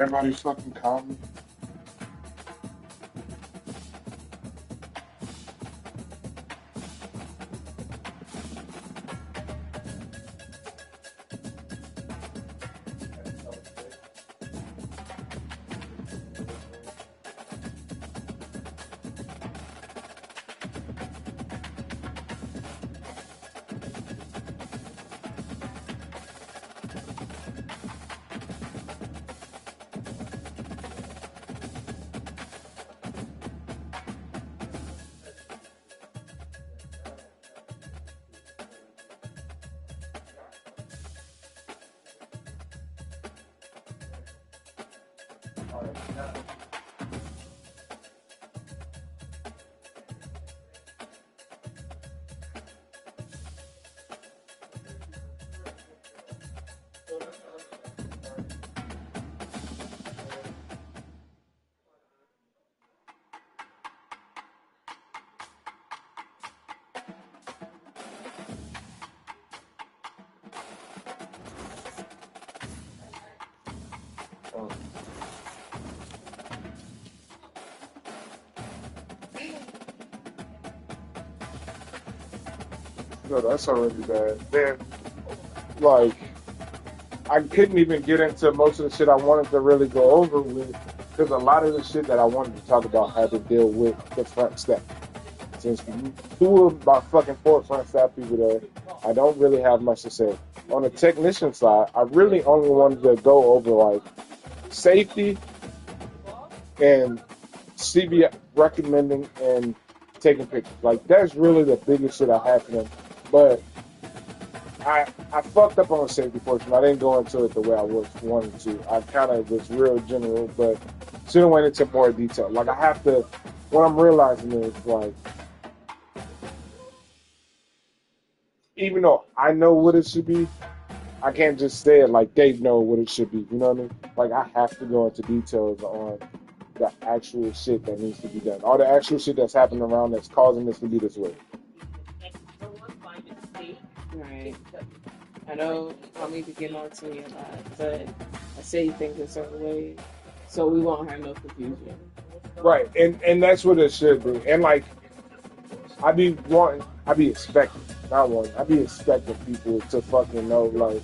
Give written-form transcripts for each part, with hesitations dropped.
Everybody's fucking calm. No, that's already bad. Then, like, I couldn't even get into most of the shit I wanted to really go over with because a lot of the shit that I wanted to talk about had to deal with the front step. Since two of my fucking four front staff people there, I don't really have much to say. On the technician side, I really only wanted to go over like safety and CB recommending and taking pictures. Like that's really the biggest shit I have for them. But I fucked up on the safety portion. I didn't go into it the way I was wanting to. I kind of was real general, but should have went into more detail. Like I have to. What I'm realizing is like, even though I know what it should be, I can't just say it like they know what it should be. You know what I mean? Like I have to go into details on the actual shit that needs to be done. All the actual shit that's happening around that's causing this to be this way. Right. I know I need to get on to me a lot, but I say things a certain way, so we won't have no confusion. Right, and that's what it should be. And like I be expecting, not wanting, I be expecting people to fucking know like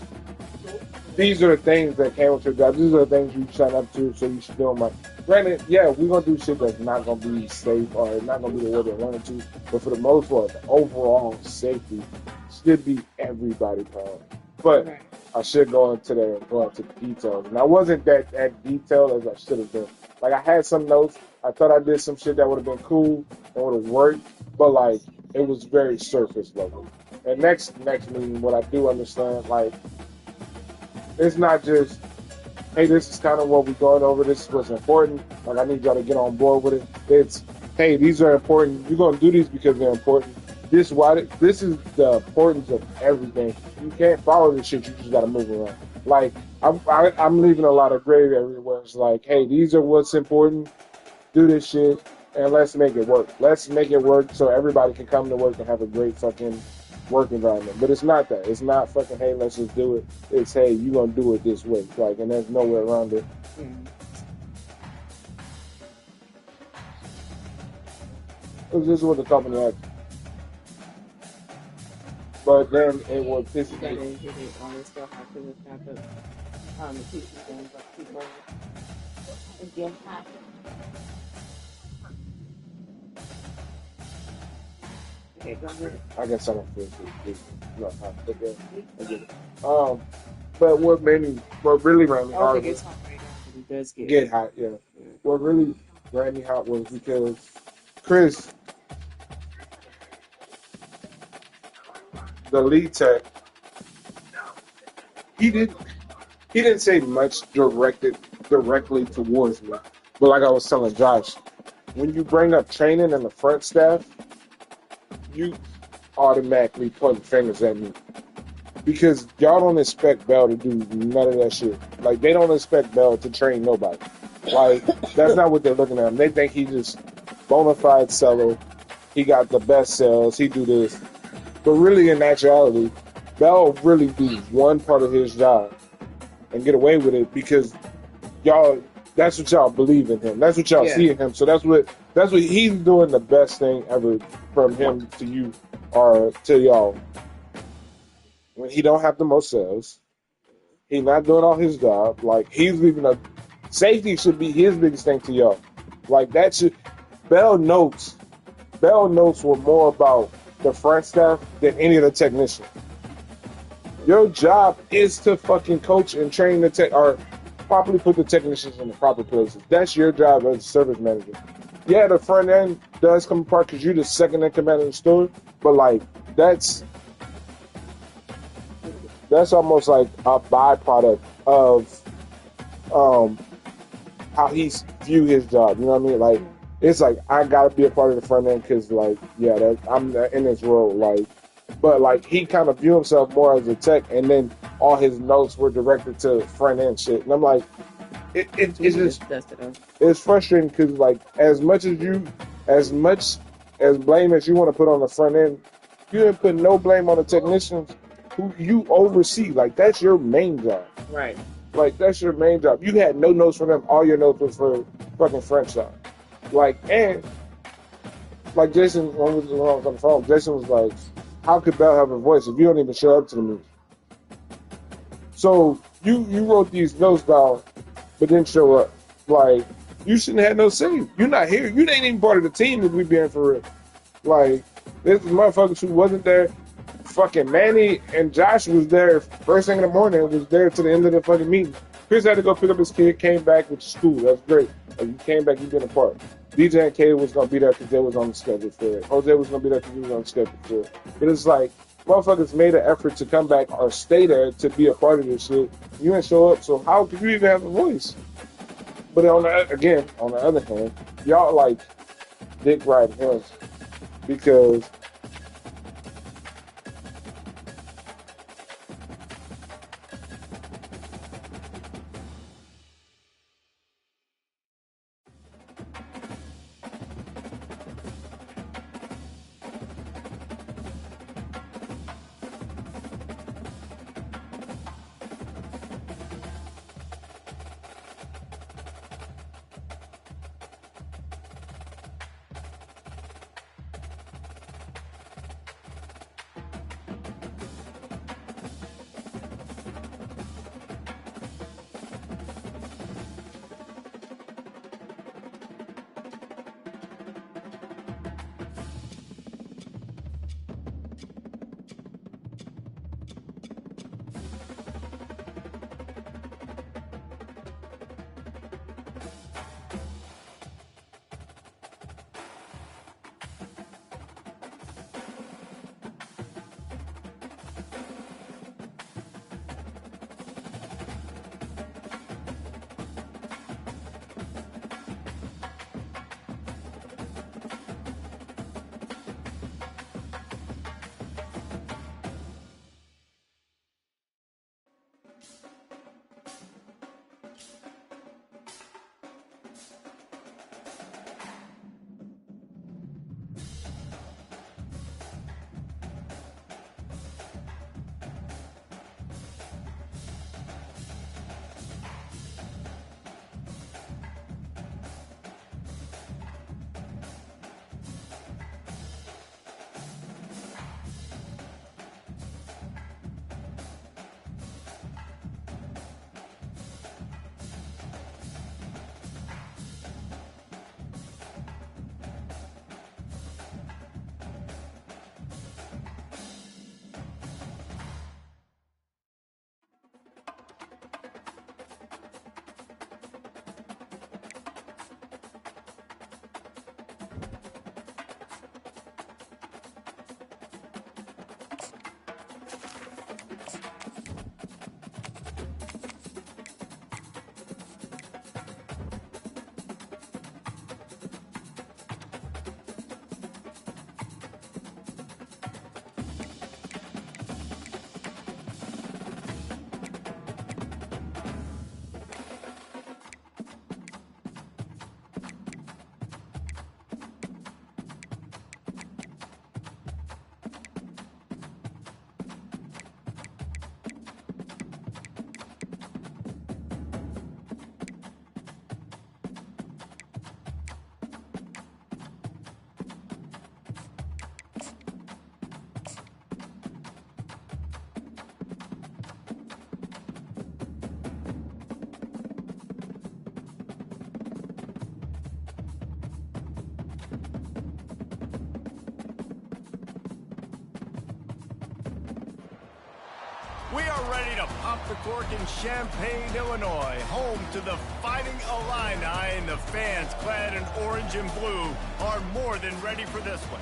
these are the things that came with your job. These are the things you signed up to, so you should do them. Like, granted, yeah, we're gonna do shit that's not gonna be safe or not gonna be the way they wanted to, but for the most part, the overall safety should be everybody priority. But Right. I should go into there and go into details. And I wasn't that detailed as I should have been. Like I had some notes. I thought I did some shit that would have been cool and would have worked, but like it was very surface level. And next meeting, what I do understand, like it's not just, hey, this is kind of what we're going over. This is what's important. Like I need y'all to get on board with it. It's, hey, these are important. You're gonna do these because they're important. This is the importance of everything. You can't follow this shit. You just gotta move around. Like I'm leaving a lot of gray area where it's like, hey, these are what's important. Do this shit and let's make it work. Let's make it work so everybody can come to work and have a great fucking work environment. But it's not that. It's not fucking, hey, let's just do it. It's, hey, you gonna do it this way. Like, and there's no way around it. Mm. This is what the company had. But then it was this. You gotta get it all this stuff. I could have got the pieces and keep going. Again, okay, go ahead. I guess I don't feel good. No, I get it. But what really ran me I don't hard think was it's hot right now, but it does get hot. Yeah. What really ran me hot was because Chris, the lead tech, he didn't say much directly towards me. But like I was telling Josh, when you bring up training and the front staff, you automatically point fingers at me. Because y'all don't expect Bell to do none of that shit. Like they don't expect Bell to train nobody. Like that's not what they're looking at him. They think he's just bona fide seller. He got the best sales. He do this. But really, in actuality, Bell really do one part of his job and get away with it because y'all. That's what y'all believe in him. That's what y'all Yeah. see in him. So that's what he's doing. The best thing ever from him to you or to y'all. When he don't have the most sales, he's not doing all his job. Like he's leaving a safety should be his biggest thing to y'all. Like that should Bell notes. Bell notes were more about the front staff than any of the technicians. Your job is to fucking coach and train the tech or properly put the technicians in the proper places. That's your job as a service manager. Yeah, the front end does come apart because you're the second in command of the store, but like that's almost like a byproduct of um how he's view his job. You know what I mean? Like it's like I gotta be a part of the front end because like yeah, I'm in this role. Like, but like he kind of view himself more as a tech, and then all his notes were directed to front end shit. And I'm like, it's just it's frustrating because like as much as blame as you want to put on the front end, you didn't put no blame on the technicians who you oversee. Like that's your main job. Right. Like that's your main job. You had no notes for them. All your notes was for fucking French side. Like and like Jason when I was on the phone, Jason was like, "How could Bell have a voice if you don't even show up to the meeting?" So you wrote these notes down, but didn't show up. Like you shouldn't have no say. You're not here. You ain't even part of the team if we being for real. Like this is motherfuckers who wasn't there. Fucking Manny and Josh was there first thing in the morning. Was there to the end of the fucking meeting. Chris had to go pick up his kid. Came back, which is cool. That's great. Like, you came back. You been a part. DJ and Kay was gonna be there because they was on the schedule for it. Jose was gonna be there because he was on the schedule for it. But it's like motherfuckers made an effort to come back or stay there to be a part of this shit. You didn't show up, so how could you even have a voice? But on the other hand, y'all like dick riding him because We are ready to pop the cork in Champaign, Illinois, home to the Fighting Illini, and the fans clad in orange and blue are more than ready for this one.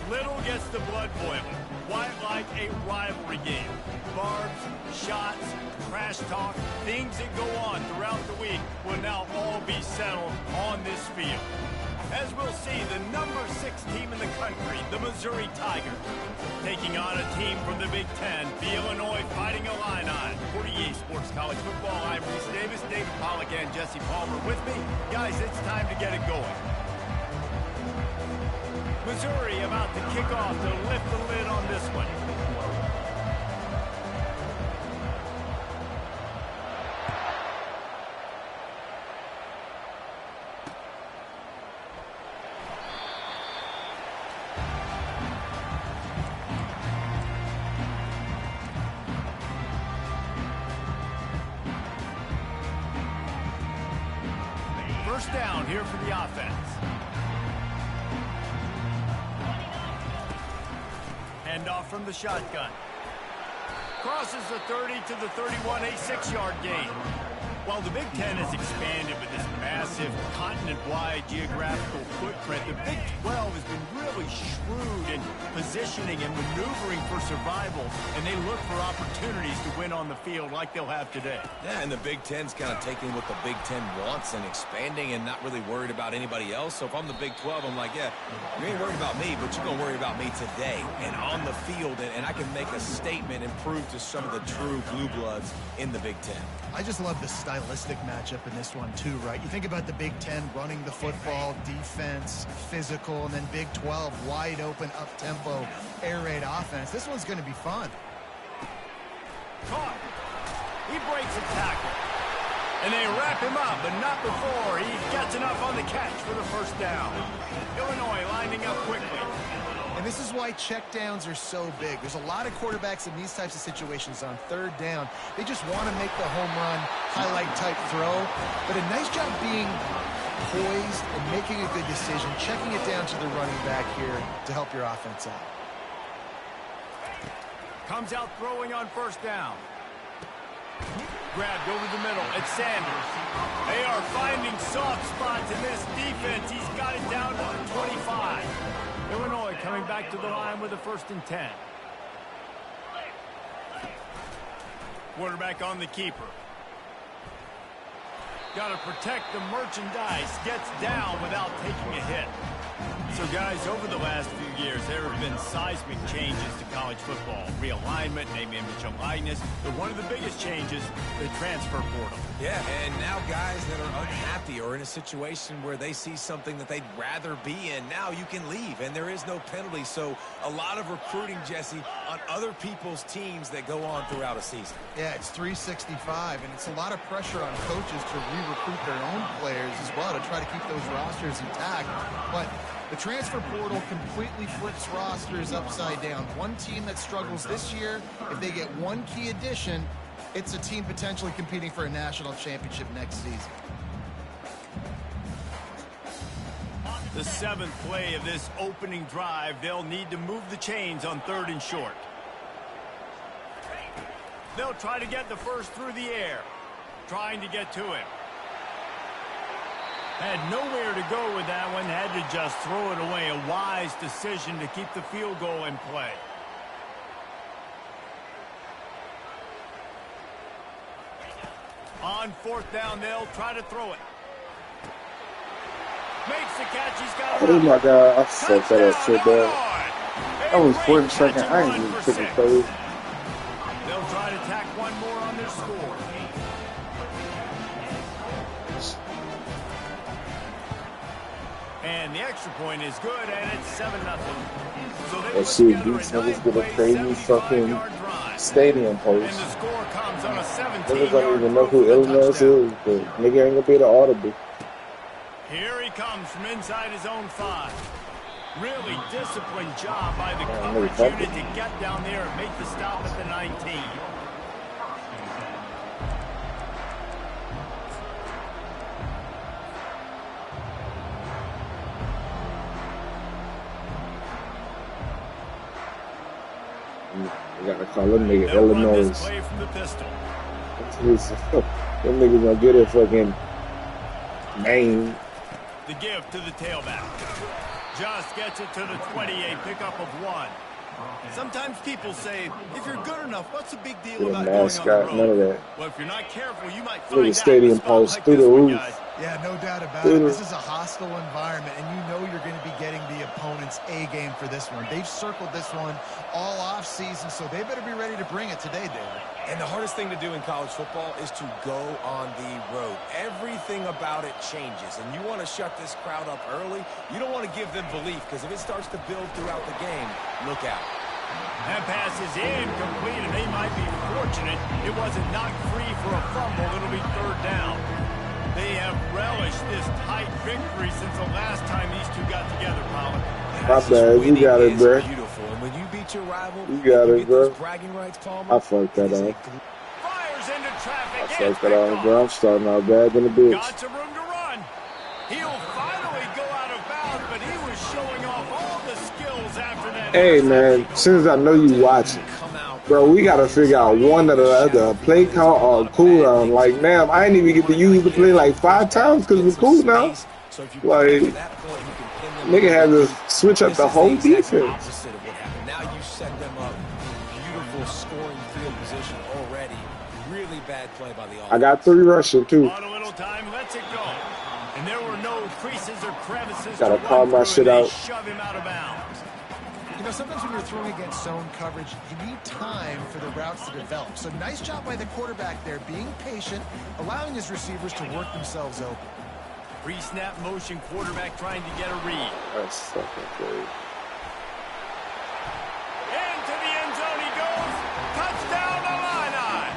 Little gets the blood boiling. Quite like a rivalry game. Barbs, shots, trash talk, things that go on throughout the week will now all be settled on this field. As we'll see, the number 6 team in the country, the Missouri Tigers, taking on a team from the Big Ten, the Illinois Fighting Illini. For EA Sports College Football, I'm Reese Davis, David Pollack, and Jesse Palmer with me. Guys, it's time to get it going. Missouri about to kick off to lift the lid on this one. First down here for the offense. Handoff from the shotgun. Crosses the 30 to the 31, a 6-yard gain. While the Big Ten has expanded with this massive continent-wide geographical footprint, the Big 12 has been really shrewd in positioning and maneuvering for survival, and they look for opportunities to win on the field like they'll have today. Yeah, and the Big Ten's kind of taking what the Big Ten wants and expanding and not really worried about anybody else. So if I'm the Big 12, I'm like, yeah, you ain't worried about me, but you're going to worry about me today and on the field, and I can make a statement and prove to some of the true blue bloods in the Big Ten. I just love the stylistic matchup in this one too, right? You think about the Big Ten running the football, defense, physical, and then Big 12 wide open, up-tempo, air raid offense. This one's going to be fun. Caught. He breaks a tackle. And they wrap him up, but not before he gets enough on the catch for the first down. Illinois lining up quickly. And this is why checkdowns are so big. There's a lot of quarterbacks in these types of situations on third down. They just want to make the home run, highlight type throw. But a nice job being poised and making a good decision, checking it down to the running back here to help your offense out. Comes out throwing on first down. Grabbed over the middle. It's Sanders. They are finding soft spots in this defense. He's got it down to the 25. Illinois coming back to the line with a 1st and 10. Quarterback on the keeper. Got to protect the merchandise. Gets down without taking a hit. So, guys, over the last few years, there have been seismic changes to college football. Realignment, name, image, and likeness. But one of the biggest changes, the transfer portal. Yeah, and now guys that are unhappy or in a situation where they see something that they'd rather be in, now you can leave, and there is no penalty. So a lot of recruiting, Jesse, on other people's teams that go on throughout a season. Yeah, it's 365, and it's a lot of pressure on coaches to re-recruit their own players as well to try to keep those rosters intact. But the transfer portal completely flips rosters upside down. One team that struggles this year, if they get one key addition, it's a team potentially competing for a national championship next season. The 7th play of this opening drive, they'll need to move the chains on 3rd and short. They'll try to get the first through the air, trying to get to him. Had nowhere to go with that one, had to just throw it away. A wise decision to keep the field goal in play. On 4th down, they'll try to throw it. Makes the catch, he's got it. Oh my god, I sucked that up so bad. That was 40 seconds. I ain't even taking plays. They'll try to tack one more on their score. And the extra point is good, and it's 7-0. So they Let's see if these niggas get a crazy fucking stadium post. And the score comes on a 17-yard Niggas don't even know who Illinois is, but nigga ain't gonna be the audible. Here he comes from inside his own 5. Really disciplined job by the coverage unit to get down there and make the stop at the 19. I gotta call them nigga They'll run this Illinois. play from the pistol. Them niggas gonna get a fucking name. The give to the tailback. Just gets it to the 28, pickup of 1. Sometimes people say, if you're good enough, what's the big deal Get a about going on mascot, the none of road? that. Well, if you're not careful, you might Look find at stadium out in a spot post like through this the one, roof. guys. Yeah, no doubt about it. This is a hostile environment, and you know you're going to be getting the opponent's A game for this one. They've circled this one all off season, so they better be ready to bring it today, David. And the hardest thing to do in college football is to go on the road. Everything about it changes, and you want to shut this crowd up early. You don't want to give them belief, because if it starts to build throughout the game, look out. That pass is incomplete, and they might be fortunate it wasn't knocked free for a fumble. It'll be 3rd down. They have relished this tight victory since the last time these two got together, Colin. My bad, you got it, bro. Beautiful. And when you beat your rival, You got it, bro. bragging rights, Palmer. I fucked that up. Fires into traffic. I fucked that up, bro. I'm starting out bad than a bitch. Got some room to run. He'll finally go out of bounds, but he was showing off all the skills after that. Hey, man, since I know you watching, bro, we got to figure out one or the other, play count or cooldown. Like, damn, I didn't even get to use the play like 5 times because it's cool now. Like, nigga had to switch up the whole defense. Now you set them up. Beautiful scoring field position already. Really bad play by the offense. I got 3 rushing, too. On a little time, lets it go. And there were no creases or crevices. Gotta to call run my through, shit and they out. shove him out of bounds. You know, sometimes when you're throwing against zone coverage, you need time for the routes to develop. So nice job by the quarterback there, being patient, allowing his receivers to work themselves open. Pre-snap motion quarterback trying to get a read. That's fucking crazy. Into the end zone he goes. Touchdown, Illini.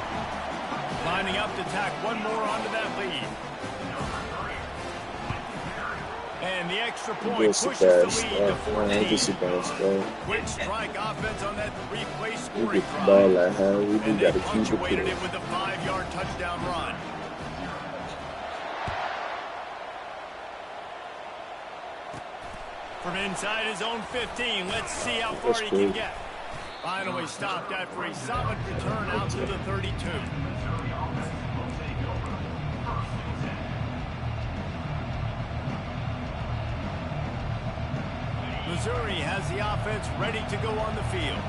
Lining up to tack one more onto that lead. And the extra point pushes the lead to 14. Quick strike offense on that 3-play We scoring get the ball drive. at hand. We And do they got to keep it punctuated clean. it with a 5-yard touchdown run. From inside his own 15, let's see how far he can get. Finally stopped after a solid return out to the 32. Missouri has the offense ready to go on the field.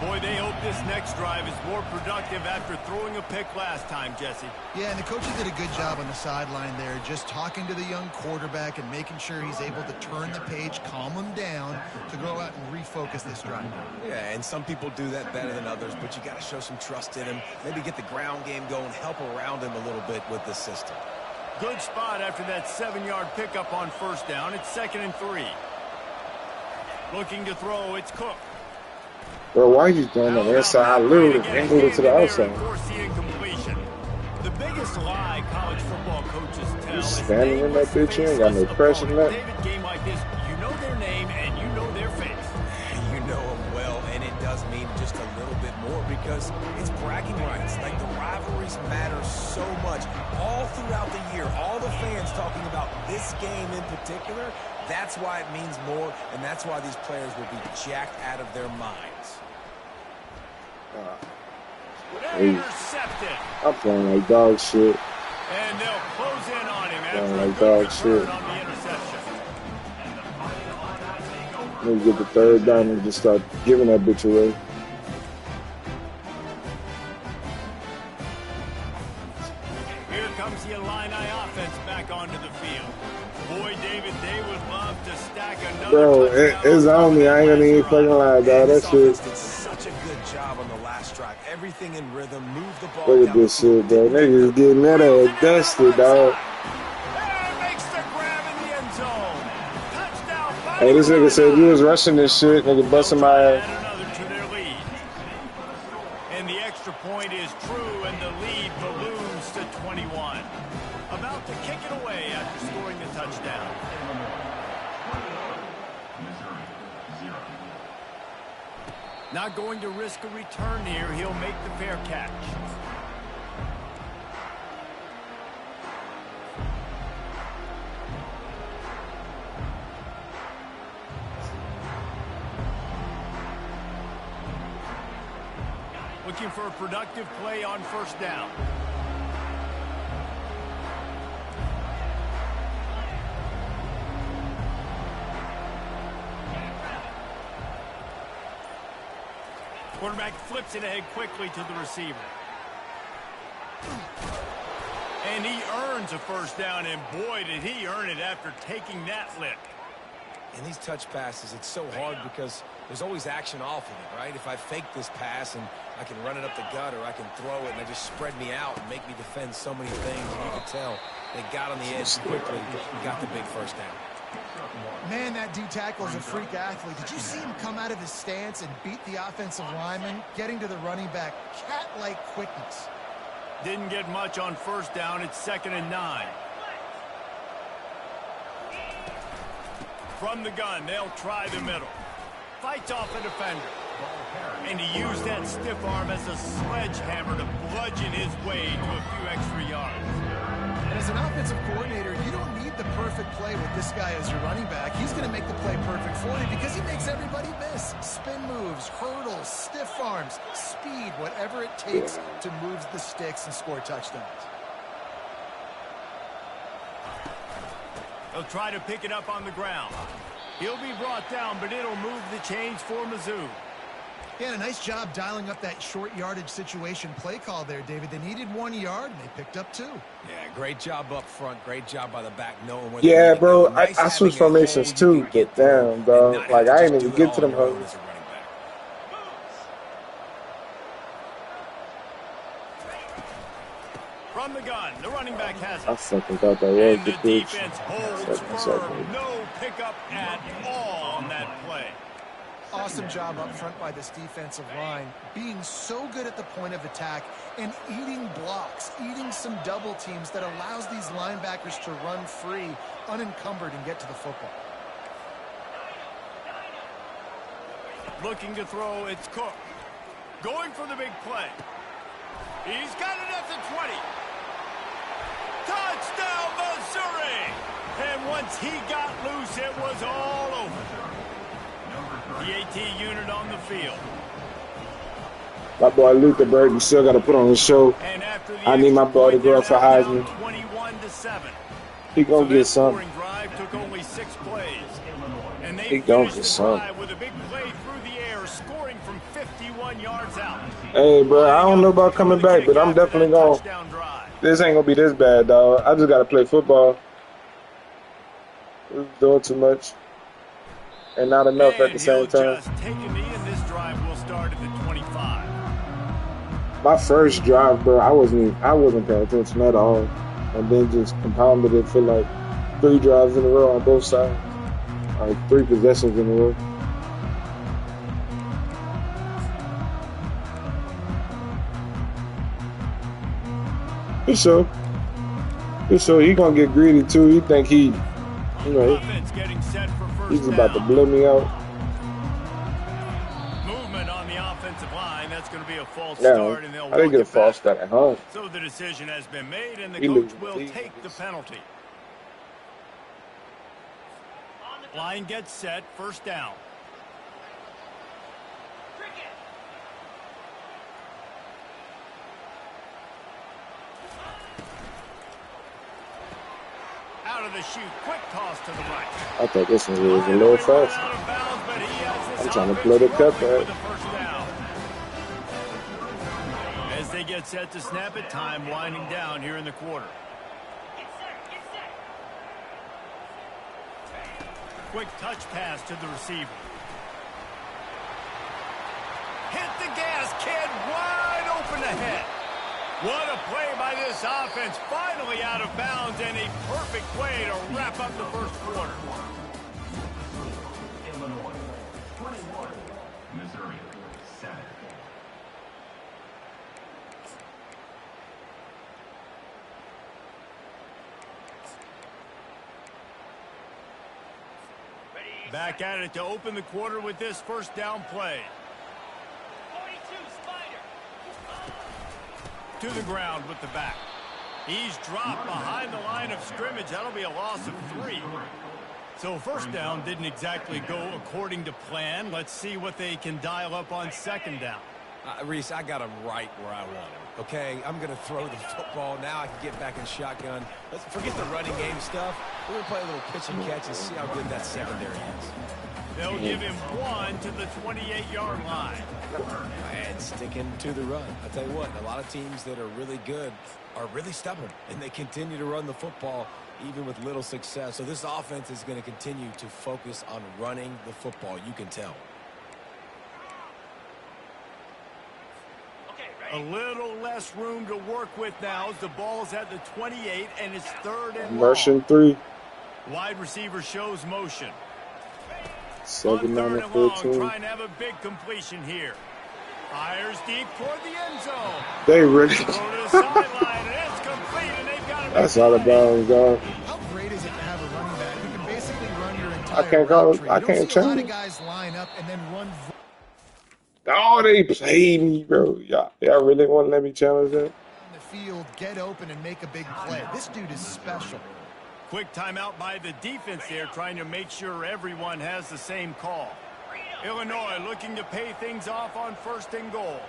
Boy, they hope this next drive is more productive after throwing a pick last time, Jesse. Yeah, and the coaches did a good job on the sideline there, just talking to the young quarterback and making sure he's able to turn the page, calm him down to go out and refocus this drive. Yeah, and some people do that better than others, but you got to show some trust in him. Maybe get the ground game going, help around him a little bit with the system. Good spot after that 7-yard pickup on 1st down. It's 2nd and 3. Looking to throw, it's Cook. Bro, why are you throwing on the inside? I literally angled it to the outside. The biggest lie college football coaches tell He's is standing they in that must bitch, you face ain't got no this pressure in opponent. that. David, game like this, you know their name and you know their face. You know him well, and it does mean just a little bit more because it's bragging rights. Like, the rivalries matter so much all throughout the year. All the fans talking about this game in particular, that's why it means more, and that's why these players will be jacked out of their minds. Intercepted. I'm playing like dog shit. And they'll close in on him after Playing a like good dog shit. return on the interception. Let me get the 3rd down and just start giving that bitch away. Here comes the Illini offense back onto the field. Boy, David, they would love to stack another Bro, touchdown it's on me. I ain't gonna even fucking lie, dog. That This offense shit. did such a good job on the last drive. Everything in rhythm, move the ball. Look at down this the field. shit, bro. Niggas getting that ass dusted, dog. And makes the grab in the end zone. Touchdown. Hey, this nigga said you was rushing this shit. Nigga busting my ass. Add another to their lead. And the extra point is true, and the lead balloons to 21. About to kick it away after scoring the touchdown. Not going to risk a return here. He'll make the fair catch. looking for a productive play on first down. Quarterback flips it ahead quickly to the receiver. And he earns a first down, and boy, did he earn it after taking that lick. In these touch passes, it's so hard because there's always action off of it, right? If I fake this pass and I can run it up the gut or I can throw it and they just spread me out and make me defend so many things, and you can tell they got on the edge quickly and got the big first down. Man, that D-tackle is a freak athlete. Did you see him come out of his stance and beat the offensive lineman, getting to the running back? Cat-like quickness. Didn't get much on first down. It's 2nd and 9. From the gun, they'll try the middle. Fights off a defender. And he used that stiff arm as a sledgehammer to bludgeon his way to a few extra yards. And as an offensive coordinator, you don't need the perfect play with this guy as your running back. He's going to make the play perfect for you because he makes everybody miss. Spin moves, hurdles, stiff arms, speed, whatever it takes to move the sticks and score touchdowns. They'll try to pick it up on the ground. He'll be brought down, but it'll move the chains for Mizzou. Yeah, a nice job dialing up that short yardage situation play call there, David. They needed 1 yard, and they picked up 2. Yeah, great job up front. Great job by the back knowing where Yeah, bro, nice I switched having a formations hole too, you can but get through damn, dog. and not Like, have I to ain't just even do it get to all them on your own hoes. as a running back. From the gun, the running back has it. I fucking thought that was And the the pitch. defense holds firm. No pickup at all on that play. Awesome job up front by this defensive line, being so good at the point of attack and eating blocks, eating some double teams that allows these linebackers to run free, unencumbered, and get to the football. Looking to throw, it's Cook. Going for the big play. He's got it at the 20. Touchdown, Missouri! And once he got loose, it was all over. The AT unit on the field. My boy Luther Burton still got to put on the show. And after the I need my extra boy to point, go they're up for now down Heisman. 21-7. He gonna get This some. scoring drive took only 6 plays. And they He gonna finished get the some. drive with a big play through the air, scoring from 51 yards out. Hey, bro, I don't know about coming back, but I'm definitely going. This ain't gonna be this bad, dog. I just gotta play football. We're doing too much and not enough at the same time. Just take a knee, and this drive will start at the 25. My first drive, bro, I wasn't paying attention at all, and then just compounded it for like 3 drives in a row on both sides, like 3 possessions in a row. For sure, he gonna get greedy too. He think he, you know, Offense getting set for first he's about to down. blow me out. Movement on the offensive line. That's going to be a false No, start, and they'll I didn't walk get a it false back. start at home. So the decision has been made, and the He coach loses. will He take the loses. penalty. Line gets set, first down. Out of the chute, quick toss to the right. I thought this one was a little fast. Out of bounds, but he has this I'm trying to offense blow the cut rolling with back. the first down. As they get set to snap it, time winding down here in the quarter. Quick touch pass to the receiver. Hit the gas, kid, wide open ahead. What a play by this offense, finally out of bounds, and a perfect way to wrap up the first quarter. Illinois, 21. Missouri, 7. Back at it to open the quarter with this first down play. 42, Spider. To the ground with the back. He's dropped behind the line of scrimmage. That'll be a loss of 3. So first down didn't exactly go according to plan. Let's see what they can dial up on second down. Reese, I got him right where I want him, okay? I'm going to throw the football. Now I can get back in shotgun. Let's forget the running game stuff. We're going to play a little pitch and catch and see how good that secondary is. They'll give him 1 to the 28-yard line. And sticking to the run. I'll tell you what, a lot of teams that are really good are really stubborn, and they continue to run the football even with little success. So this offense is going to continue to focus on running the football. You can tell. A little less room to work with now as the ball's at the 28 and it's 3rd and Motion long. 3. Wide receiver shows motion. 7, 9, On 3rd and and long, 14. trying to have a big completion here. Fires deep toward the end zone. They really. Throw to the sideline, and it's complete, and they've got a That's out of bounds, dog. How great is it to have a running back who can basically run your entire I can't call route it. tree? I You don't can't see a lot change of it. guys line up and then run. Oh, they played me, bro. Y'all really want to let me challenge that? On the field, get open and make a big play. This dude is special. Quick timeout by the defense there, trying to make sure everyone has the same call. Illinois looking to pay things off on 1st and goal.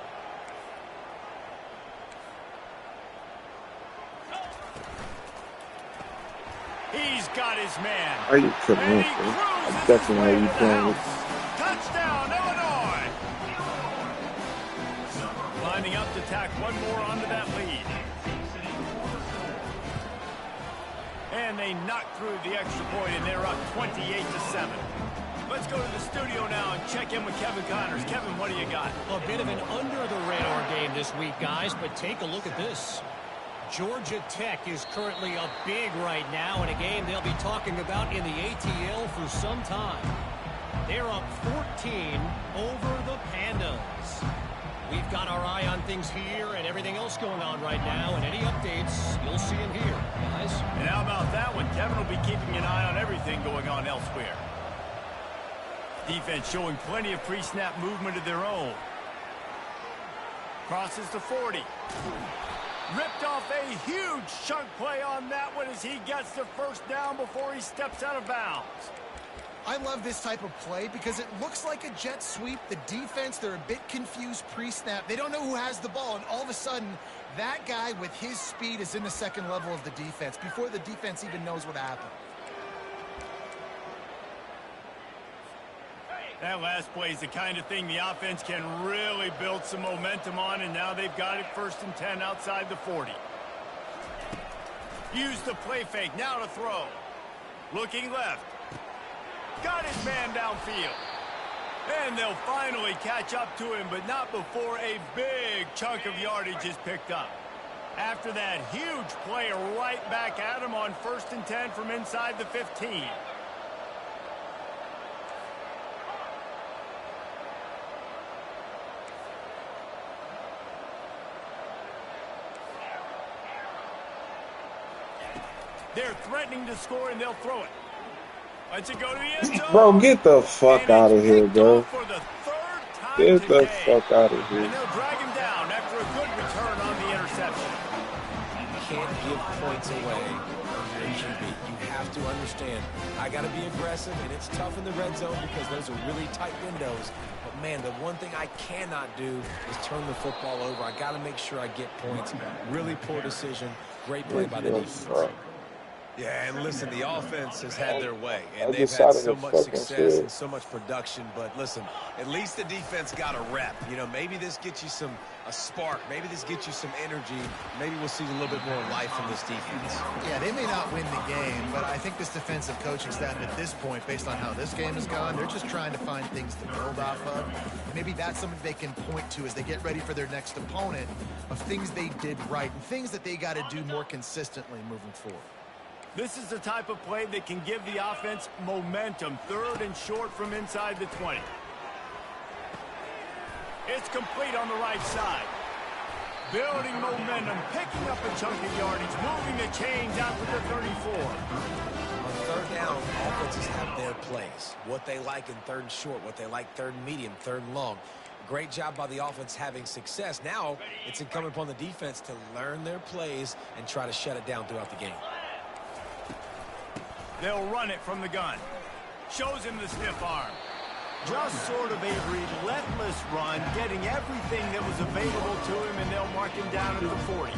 He's got his man. Are you kidding And me, he bro? cruises I definitely his know way you to the playing with. house. Touchdown, Illinois. Lining up to tack one more onto that lead. And they knock through the extra point, and they're up 28-7. Let's go to the studio now and check in with Kevin Connors. Kevin, what do you got? A bit of an under-the-radar game this week, guys, but take a look at this. Georgia Tech is currently up big right now in a game they'll be talking about in the ATL for some time. They're up 14 over the Pandas. We've got our eye on things here and everything else going on right now, and any updates, you'll see them here, guys. And how about that one? Kevin will be keeping an eye on everything going on elsewhere. Defense showing plenty of pre-snap movement of their own. Crosses to 40. Ripped off a huge chunk play on that one as he gets the first down before he steps out of bounds. I love this type of play because it looks like a jet sweep. The defense, they're a bit confused pre-snap. They don't know who has the ball, and all of a sudden, that guy with his speed is in the second level of the defense before the defense even knows what happened. That last play is the kind of thing the offense can really build some momentum on, and now they've got it 1st and 10 outside the 40. Use the play fake, now to throw. Looking left. Got his man downfield. And they'll finally catch up to him, but not before a big chunk of yardage is picked up. After that huge play right back at him on 1st and 10 from inside the 15. They're threatening to score, and they'll throw it. Let's it go to the end zone. Bro, get the fuck out of here, bro. For the 3rd time Get the today. fuck out of here. And they'll drag him down after a good return on the interception. You can't give points away when you're a QB. You have to understand, I got to be aggressive, and it's tough in the red zone because those are really tight windows. But, man, the one thing I cannot do is turn the football over. I got to make sure I get points. Really poor decision. Great play by the defense. Yeah, and listen, the offense has had their way, and they've had so much success and so much production. But listen, at least the defense got a rep. You know, maybe this gets you a spark. Maybe this gets you some energy. Maybe we'll see a little bit more life from this defense. Yeah, they may not win the game, but I think this defensive coaching staff at this point, based on how this game has gone, they're just trying to find things to build off of. Maybe that's something they can point to as they get ready for their next opponent of things they did right and things that they got to do more consistently moving forward. This is the type of play that can give the offense momentum. 3rd and short from inside the 20. It's complete on the right side. Building momentum, picking up a chunk of yardage, moving the chains out to the 34. On 3rd down, offenses have their plays. What they like in 3rd and short, what they like 3rd and medium, 3rd and long. Great job by the offense having success. Now it's incumbent upon the defense to learn their plays and try to shut it down throughout the game. They'll run it from the gun. Shows him the stiff arm. Just sort of a relentless run, getting everything that was available to him, and they'll mark him down at the 40.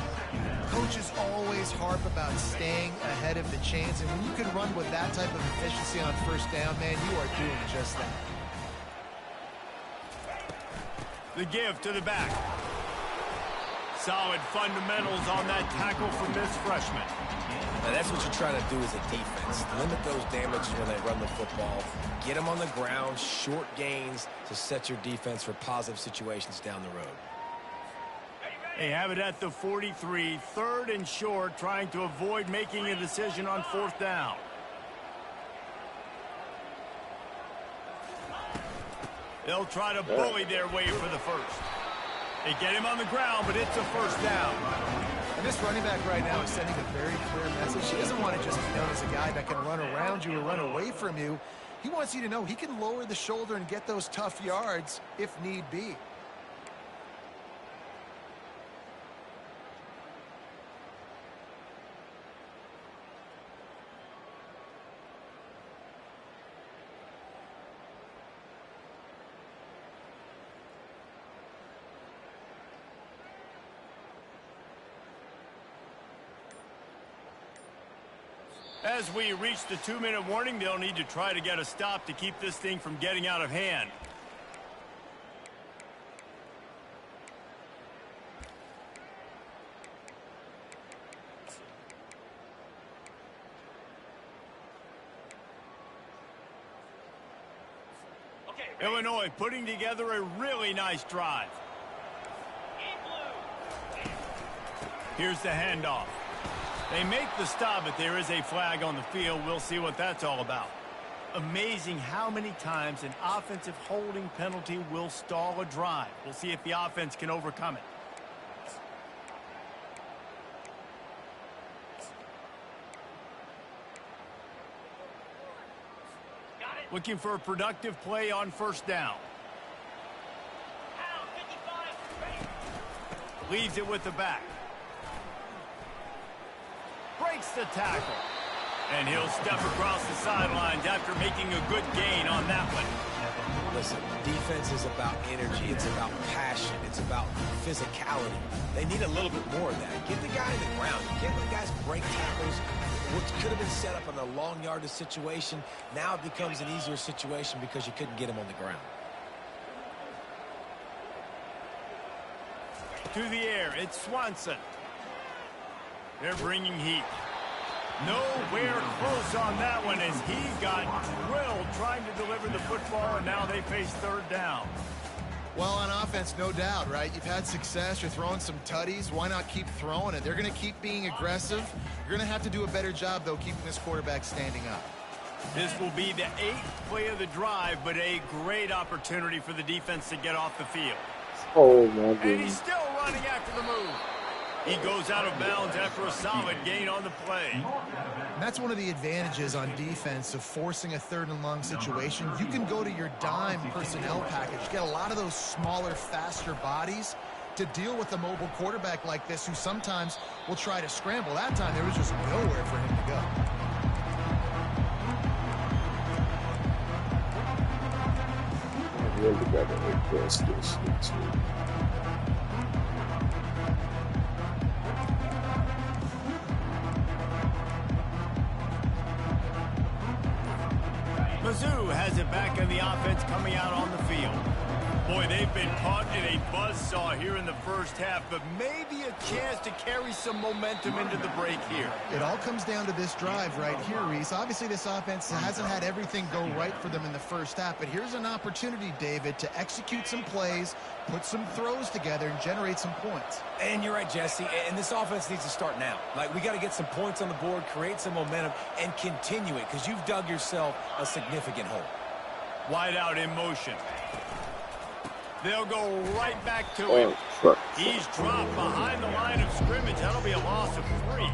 Coaches always harp about staying ahead of the chains, and when you can run with that type of efficiency on first down, man, you are doing just that. The give to the back. Solid fundamentals on that tackle from this freshman. Now that's what you're trying to do as a defense. Limit those damages when they run the football. Get them on the ground, short gains to set your defense for positive situations down the road. They have it at the 43, 3rd and short, trying to avoid making a decision on 4th down. They'll try to bully their way for the first. They get him on the ground, but it's a first down. And this running back right now is sending a very clear message. He doesn't want to just be known as a guy that can run around you or run away from you. He wants you to know he can lower the shoulder and get those tough yards if need be. As we reach the 2-minute warning, they'll need to try to get a stop to keep this thing from getting out of hand. Illinois putting together a really nice drive. Here's the handoff. They make the stop, but there is a flag on the field. We'll see what that's all about. Amazing how many times an offensive holding penalty will stall a drive. We'll see if the offense can overcome it. Looking for a productive play on first down. Leaves it with the back. Breaks the tackle. And he'll step across the sidelines after making a good gain on that one. Listen, defense is about energy. It's about passion. It's about physicality. They need a little bit more of that. Get the guy in the ground. You can't let guys break tackles. What could have been set up in a long yardage situation, now it becomes an easier situation because you couldn't get him on the ground. To the air, it's Swanson. They're bringing heat. Nowhere close on that one as he got drilled trying to deliver the football, and now they face third down. Well, on offense, no doubt, right? You've had success. You're throwing some tutties. Why not keep throwing it? They're going to keep being aggressive. You're going to have to do a better job, though, keeping this quarterback standing up. This will be the 8th play of the drive, but a great opportunity for the defense to get off the field. Oh, my And he's goodness. still running after the move. He goes out of bounds after a solid gain on the play. And that's one of the advantages on defense of forcing a 3rd and long situation. You can go to your dime personnel package. Get a lot of those smaller, faster bodies to deal with a mobile quarterback like this who sometimes will try to scramble. That time there was just nowhere for him to go. I really gotta address this too. Mizzou has it back in the offense coming out on the field. Boy, they've been caught in a buzzsaw here in the first half, but maybe a chance to carry some momentum into the break here. It all comes down to this drive right here, Reese. Obviously, this offense hasn't had everything go right for them in the first half, but here's an opportunity, David, to execute some plays, put some throws together, and generate some points. And you're right, Jesse, and this offense needs to start now. Like, we got to get some points on the board, create some momentum, and continue it, because you've dug yourself a significant hole. Wide out in motion. They'll go right back to him. He's dropped behind the line of scrimmage. That'll be a loss of 3.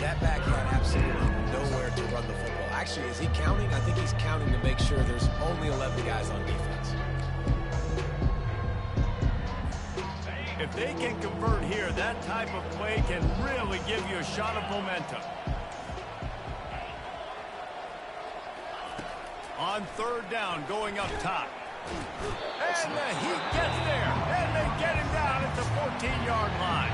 That back had absolutely nowhere to run the football. Actually, is he counting? I think he's counting to make sure there's only 11 guys on defense. If they can convert here, that type of play can really give you a shot of momentum. On third down, going up top. And he gets there, and they get him down at the 14-yard line.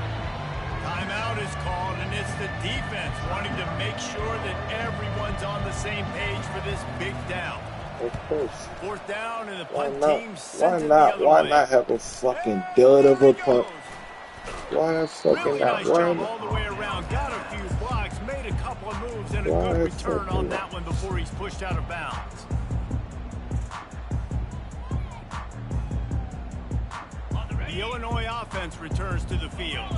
Timeout is called, and it's the defense wanting to make sure that everyone's on the same page for this big down. Of course. Fourth down, and the Why punt not? team Why sends it the not? other Why way. not have a fucking dud of a punt? Why Really fucking not? nice Why job not? all the way around. Got a few blocks, made a couple of moves, and a Why good return fucking on not? that one before he's pushed out of bounds. The Illinois offense returns to the field.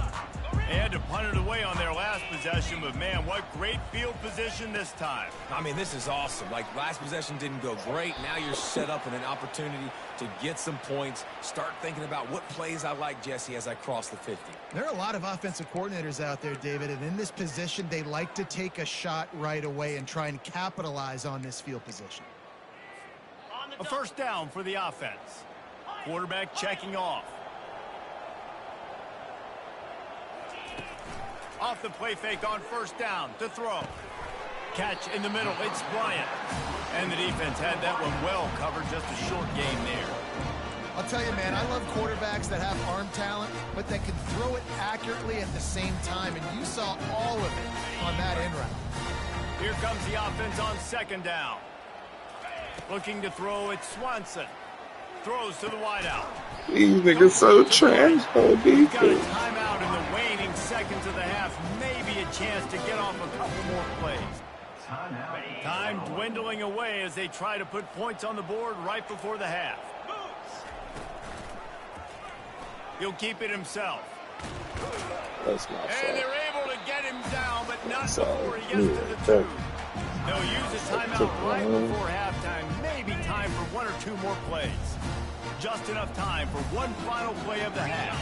They had to punt it away on their last possession, but man, what great field position this time. I mean, this is awesome. Like, last possession didn't go great. Now you're set up in an opportunity to get some points. Start thinking about what plays I like, Jesse, as I cross the 50. There are a lot of offensive coordinators out there, David, and in this position, they like to take a shot right away and try and capitalize on this field position. A first down for the offense. Quarterback checking off. Off the play fake on first down to throw. Catch in the middle. It's Bryant. And the defense had that one well covered. Just a short game there. I'll tell you, man, I love quarterbacks that have arm talent, but that can throw it accurately at the same time, and you saw all of it on that end route. Here comes the offense on second down. Looking to throw, it's Swanson. Throws to the wideout. These niggas so trash on We've got a defense. timeout in the waning seconds of the half. Maybe a chance to get off a couple more plays. Time dwindling away as they try to put points on the board right before the half. He'll keep it himself. That's my And fault. they're able to get him down, but not Sorry. before he gets to the Yeah, two. They'll use a timeout right before halftime. Maybe time for one or two more plays. Just enough time for one final play of the half.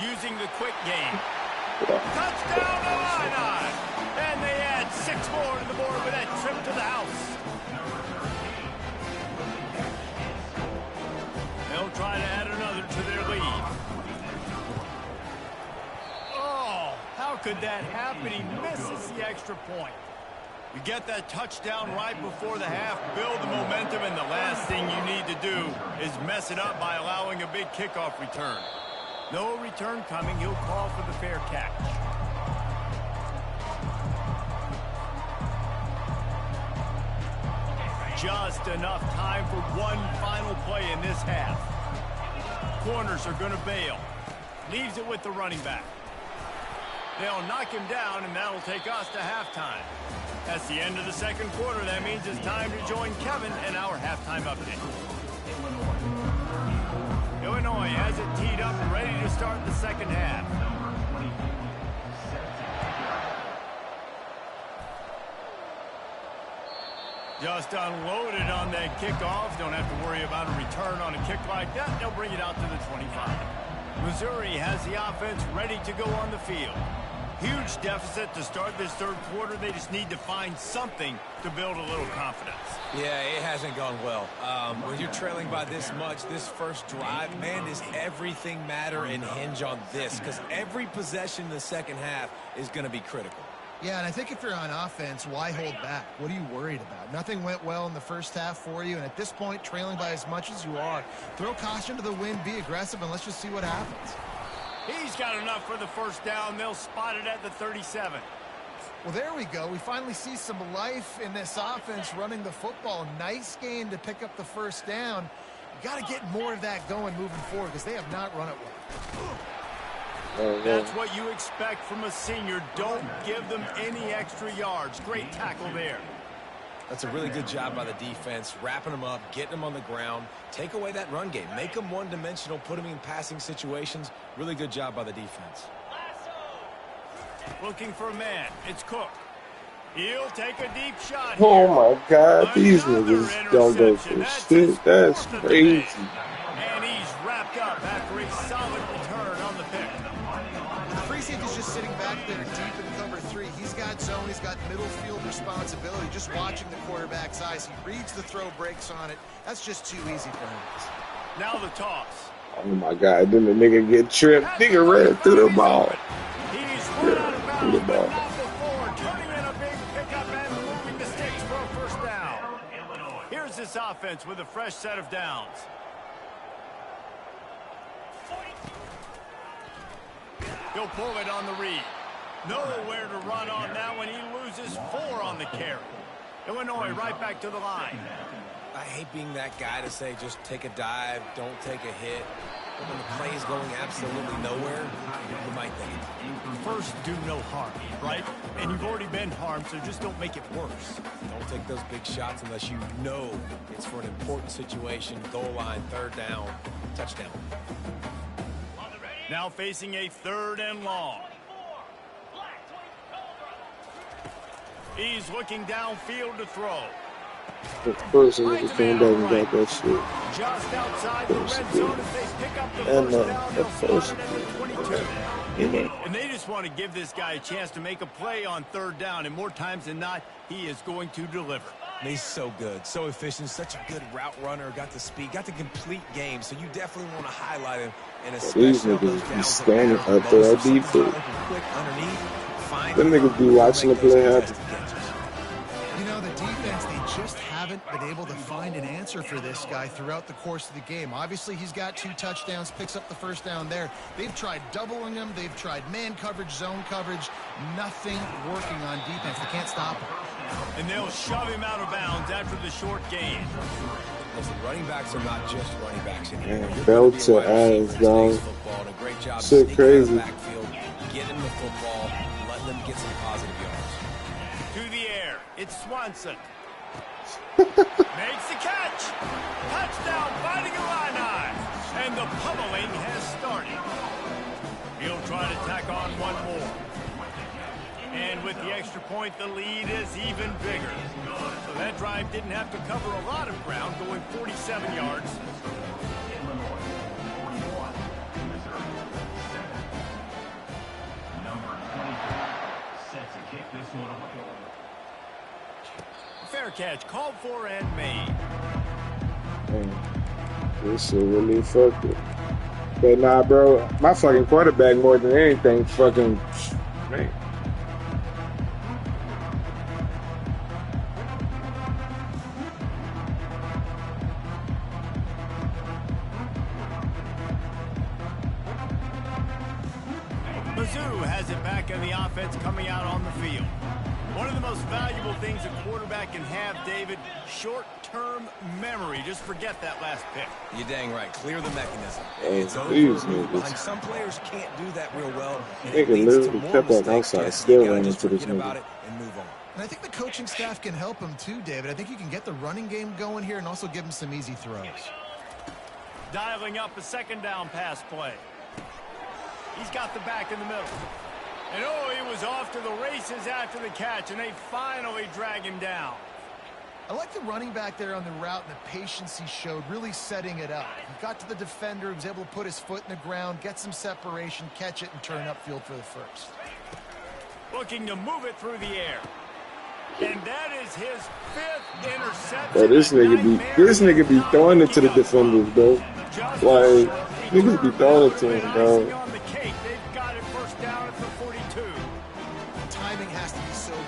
Using the quick game. Touchdown Illini! And they add 6 more to the board with that trip to the house. They'll try to add another to their lead. Oh, how could that happen? He misses the extra point. You get that touchdown right before the half, build the momentum, and the last thing you need to do is mess it up by allowing a big kickoff return. No return coming. He'll call for the fair catch. Just enough time for one final play in this half. Corners are going to bail. Leaves it with the running back. They'll knock him down, and that'll take us to halftime. That's the end of the second quarter. That means it's time to join Kevin in our halftime update. Illinois has it teed up and ready to start the second half. Just unloaded on that kickoff. Don't have to worry about a return on a kick like that. They'll bring it out to the 25. Missouri has the offense ready to go on the field. Huge deficit to start this third quarter. They just need to find something to build a little confidence. Yeah, it hasn't gone well. When you're trailing by this much, this first drive, man, does everything matter and hinge on this? Because every possession in the second half is going to be critical. Yeah, and I think if you're on offense, why hold back? What are you worried about? Nothing went well in the first half for you, and at this point, trailing by as much as you are, throw caution to the wind, be aggressive, and let's just see what happens. He's got enough for the first down. They'll spot it at the 37. Well, there we go. We finally see some life in this offense running the football. Nice game to pick up the first down. You got to get more of that going moving forward because they have not run it well. That's what you expect from a senior. Don't give them any extra yards. Great tackle there. That's a really good job by the defense, wrapping them up, getting them on the ground. Take away that run game. Make them one-dimensional, put them in passing situations. Really good job by the defense. Looking for a man. It's Cook. He'll take a deep shot Oh here. my God, these Another niggas don't go interception. for That's shit. his That's fourth of the day. crazy. And he's wrapped up after a solid return on the pick. The free safety's just sitting back there deep in cover 3. He's got zone. He's got middle field responsibility. Just watching the quarterback's eyes. He reads the throw, breaks on it. That's just too easy for him. Now the toss. Oh my God, then the nigga get tripped. Nigga ran through the ball. He's run out of bounds, but not before this offense with a fresh set of downs. He'll pull it on the read. Nowhere to run on that one. He loses 4 on the carry. Illinois right back to the line. I hate being that guy to say just take a dive, don't take a hit. But when the play is going absolutely nowhere, you might think. First, do no harm, right? And you've already been harmed, so just don't make it worse. Don't take those big shots unless you know it's for an important situation. Goal line, 3rd down, touchdown. Now facing a 3rd and long. He's looking downfield to throw. The person that came back and got that shit. Just outside the red zone as they pick up the first down. They'll start it at the 22. And they just want to give this guy a chance to make a play on 3rd down, and more times than not, he is going to deliver. And he's so good, so efficient, such a good route runner, got the speed, got the complete game, so you definitely want to highlight him. And these niggas be standing up there at defense. Them niggas be watching the play happen. You know, the defense, they just haven't been able to find an answer for this guy throughout the course of the game. Obviously, he's got 2 touchdowns, picks up the 1st down there. They've tried doubling him. They've tried man coverage, zone coverage. Nothing working on defense. They can't stop him. And they'll shove him out of bounds after the short gain. Listen, running backs are not just running backs anymore. Man, belt to ass, dog. Shit crazy. Backfield, getting the football, letting them get some positive yards. To the air, it's Swanson. Makes the catch. Touchdown, Fighting Illini. And the pummeling has started. He'll try to tack on one more. And with the extra point, the lead is even bigger. So that drive didn't have to cover a lot of ground, going 47 yards. Fair catch, called for and made. Man, this shit really fucked it. But nah, bro, my fucking quarterback more than anything fucking, man. Mizzou has it back in the offense coming out on the field. One of the most valuable things a quarterback can have, David, short-term memory. Just forget that last pick. You're dang right. Clear the mechanism. It's over. Like some players can't do that real well. They can literally kept that outside, still ran into this nigga. And move on. And I think the coaching staff can help him too, David. I think you can get the running game going here and also give him some easy throws. Dialing up a 2nd down pass play. He's got the back in the middle. And oh, he was off to the races after the catch, and they finally drag him down. I like the running back there on the route and the patience he showed, really setting it up. He got to the defender, he was able to put his foot in the ground, get some separation, catch it, and turn upfield for the 1st. Looking to move it through the air. And that is his 5th interception. Bro, this nigga be throwing it to the defenders, bro. Like, niggas be throwing it to him, bro.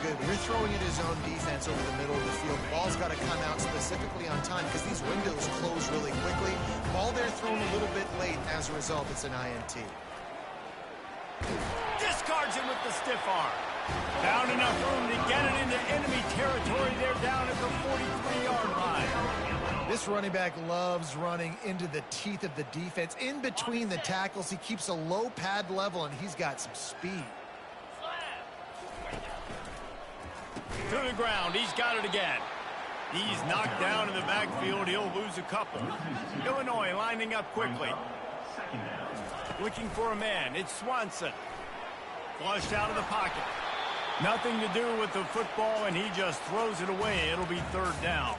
You're throwing at his own defense over the middle of the field. The ball's got to come out specifically on time because these windows close really quickly. Ball there thrown a little bit late. As a result, it's an INT. Discards him with the stiff arm. Found enough room to get it into enemy territory. They're down at the 43-yard line. This running back loves running into the teeth of the defense. In between the tackles, he keeps a low pad level, and he's got some speed. To the ground, he's got it again. He's knocked down in the backfield. He'll lose a couple. Illinois lining up quickly. Looking for a man. It's Swanson. Flushed out of the pocket. Nothing to do with the football, and he just throws it away. It'll be 3rd down.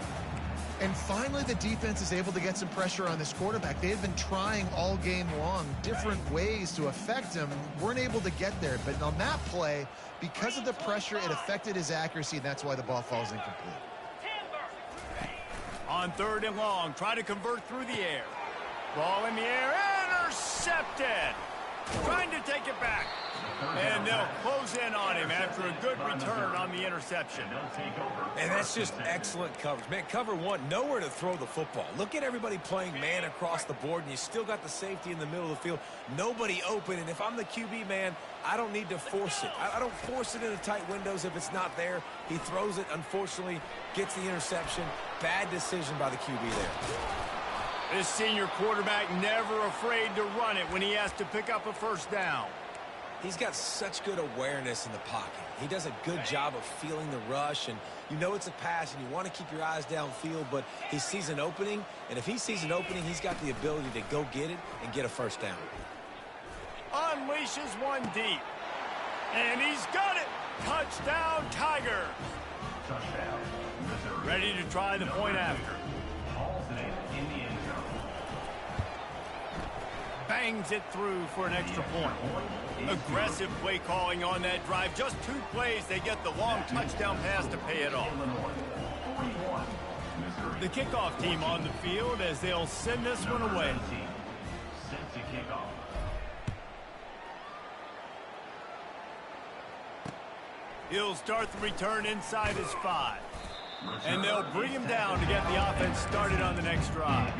And finally, the defense is able to get some pressure on this quarterback. They had been trying all game long different ways to affect him. Weren't able to get there. But on that play, because of the pressure, it affected his accuracy, and that's why the ball falls incomplete. On 3rd and long, try to convert through the air. Ball in the air, intercepted. Trying to take it back. And And they'll close in on him after a good return on the interception. And that's just excellent coverage. Man, cover one, nowhere to throw the football. Look at everybody playing man across the board, and you still got the safety in the middle of the field. Nobody open, and if I'm the QB, man, I don't need to force it. I don't force it into tight windows if it's not there. He throws it, unfortunately, gets the interception. Bad decision by the QB there. This senior quarterback never afraid to run it when he has to pick up a first down. He's got such good awareness in the pocket. He does a good job of feeling the rush, and you know it's a pass, and you want to keep your eyes downfield, but he sees an opening, and if he sees an opening, he's got the ability to go get it and get a first down. Unleashes one deep. And he's got it. Touchdown, Tiger. Touchdown, Missouri. Ready to try the point after. Hall's in the end zone. Bangs it through for an extra point. Aggressive play calling on that drive. Just 2 plays, they get the long touchdown pass to pay it off. The kickoff team on the field as they'll send this one away. Set to kick off. He'll start the return inside his 5. And they'll bring him down to get the offense started on the next drive.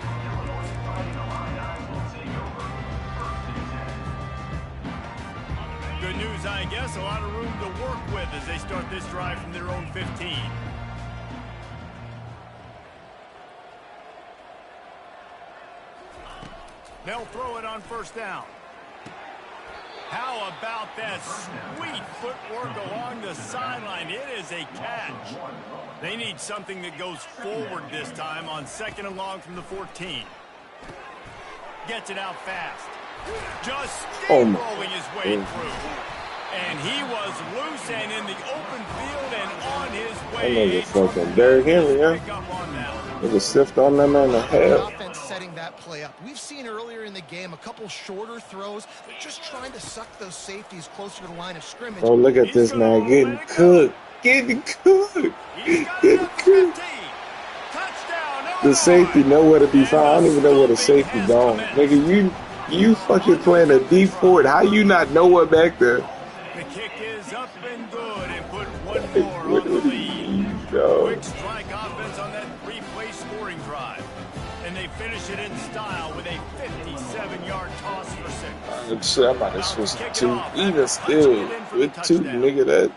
Good news, I guess, a lot of room to work with as they start this drive from their own 15. They'll throw it on first down. How about that sweet footwork along the sideline? It is a catch. They need something that goes forward this time on 2nd and long from the 14. Gets it out fast. Just steamrolling his way through. And he was loose and in the open field and on his way. That nigga fucking Derrick Henry, yeah. Nigga sift on them in the head. Offense setting that play up. We've seen earlier in the game a couple shorter throws. They're just trying to suck those safeties closer to the line of scrimmage. Oh, look at this man getting cooked. Getting cooked. Getting cooked. The safety nowhere to be found. I don't even know where the safety gone. Nigga, you fucking playing a deep forward. How you not know what back there? The kick is up and good and put one more on the lead. Quick strike offense on that 3-play scoring drive. And they finish it in style with a 57-yard toss for 6. I'm about to switch to 2. Even still, with 2, nigga, that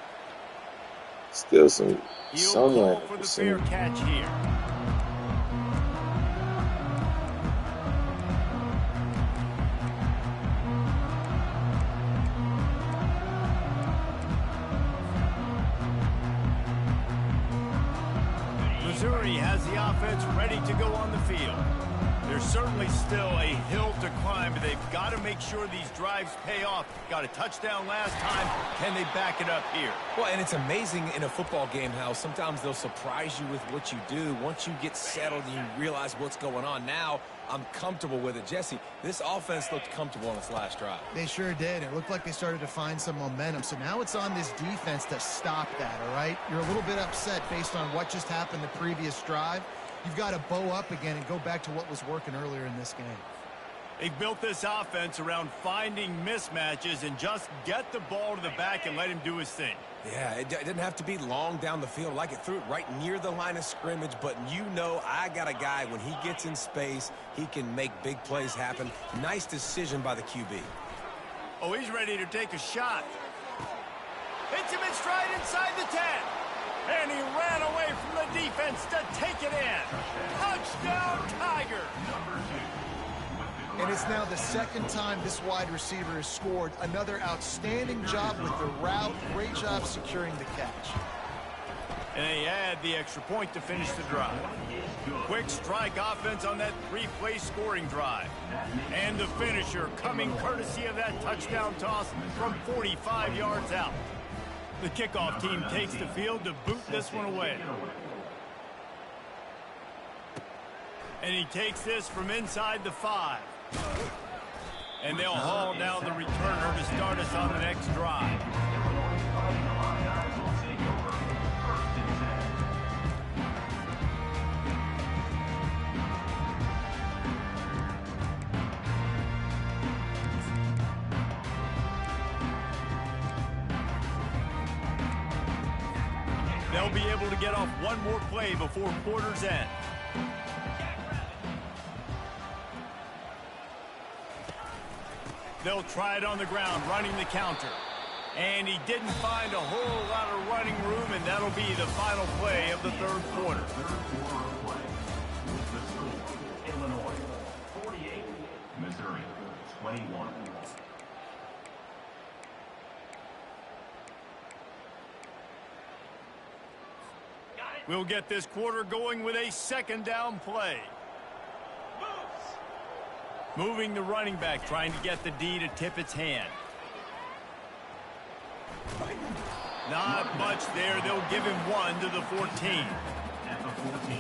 still somewhere. For the fair catch here. Missouri has the offense ready to go on the field. There's certainly still a hill to climb, but they've got to make sure these drives pay off. Got a touchdown last time. Can they back it up here? Well, and it's amazing in a football game how sometimes they'll surprise you with what you do. Once you get settled and you realize what's going on, now I'm comfortable with it. Jesse, this offense looked comfortable on its last drive. They sure did. It looked like they started to find some momentum. So now it's on this defense to stop that, all right? You're a little bit upset based on what just happened the previous drive. You've got to bow up again and go back to what was working earlier in this game. They've built this offense around finding mismatches and just get the ball to the back and let him do his thing. Yeah, it didn't have to be long down the field. Like it threw it right near the line of scrimmage, but you know I got a guy, when he gets in space, he can make big plays happen. Nice decision by the QB. Oh, he's ready to take a shot. Hits him in stride inside the 10. And he ran away from the defense to take it in. Touchdown, Tiger. And it's now the second time this wide receiver has scored. Another outstanding job with the route. Great job securing the catch. And they add the extra point to finish the drive. Quick strike offense on that 3-play scoring drive. And the finisher coming courtesy of that touchdown toss from 45 yards out. The kickoff team takes the field to boot this one away. And he takes this from inside the 5. And they'll haul down the returner to start us on the next drive. They'll be able to get off one more play before quarter's end. They'll try it on the ground, running the counter. And he didn't find a whole lot of running room, and that'll be the final play of the third quarter. Illinois 48, Missouri 21. We'll get this quarter going with a second down play. Moving the running back, trying to get the D to tip its hand. Not much there. They'll give him one to the 14. At the 14.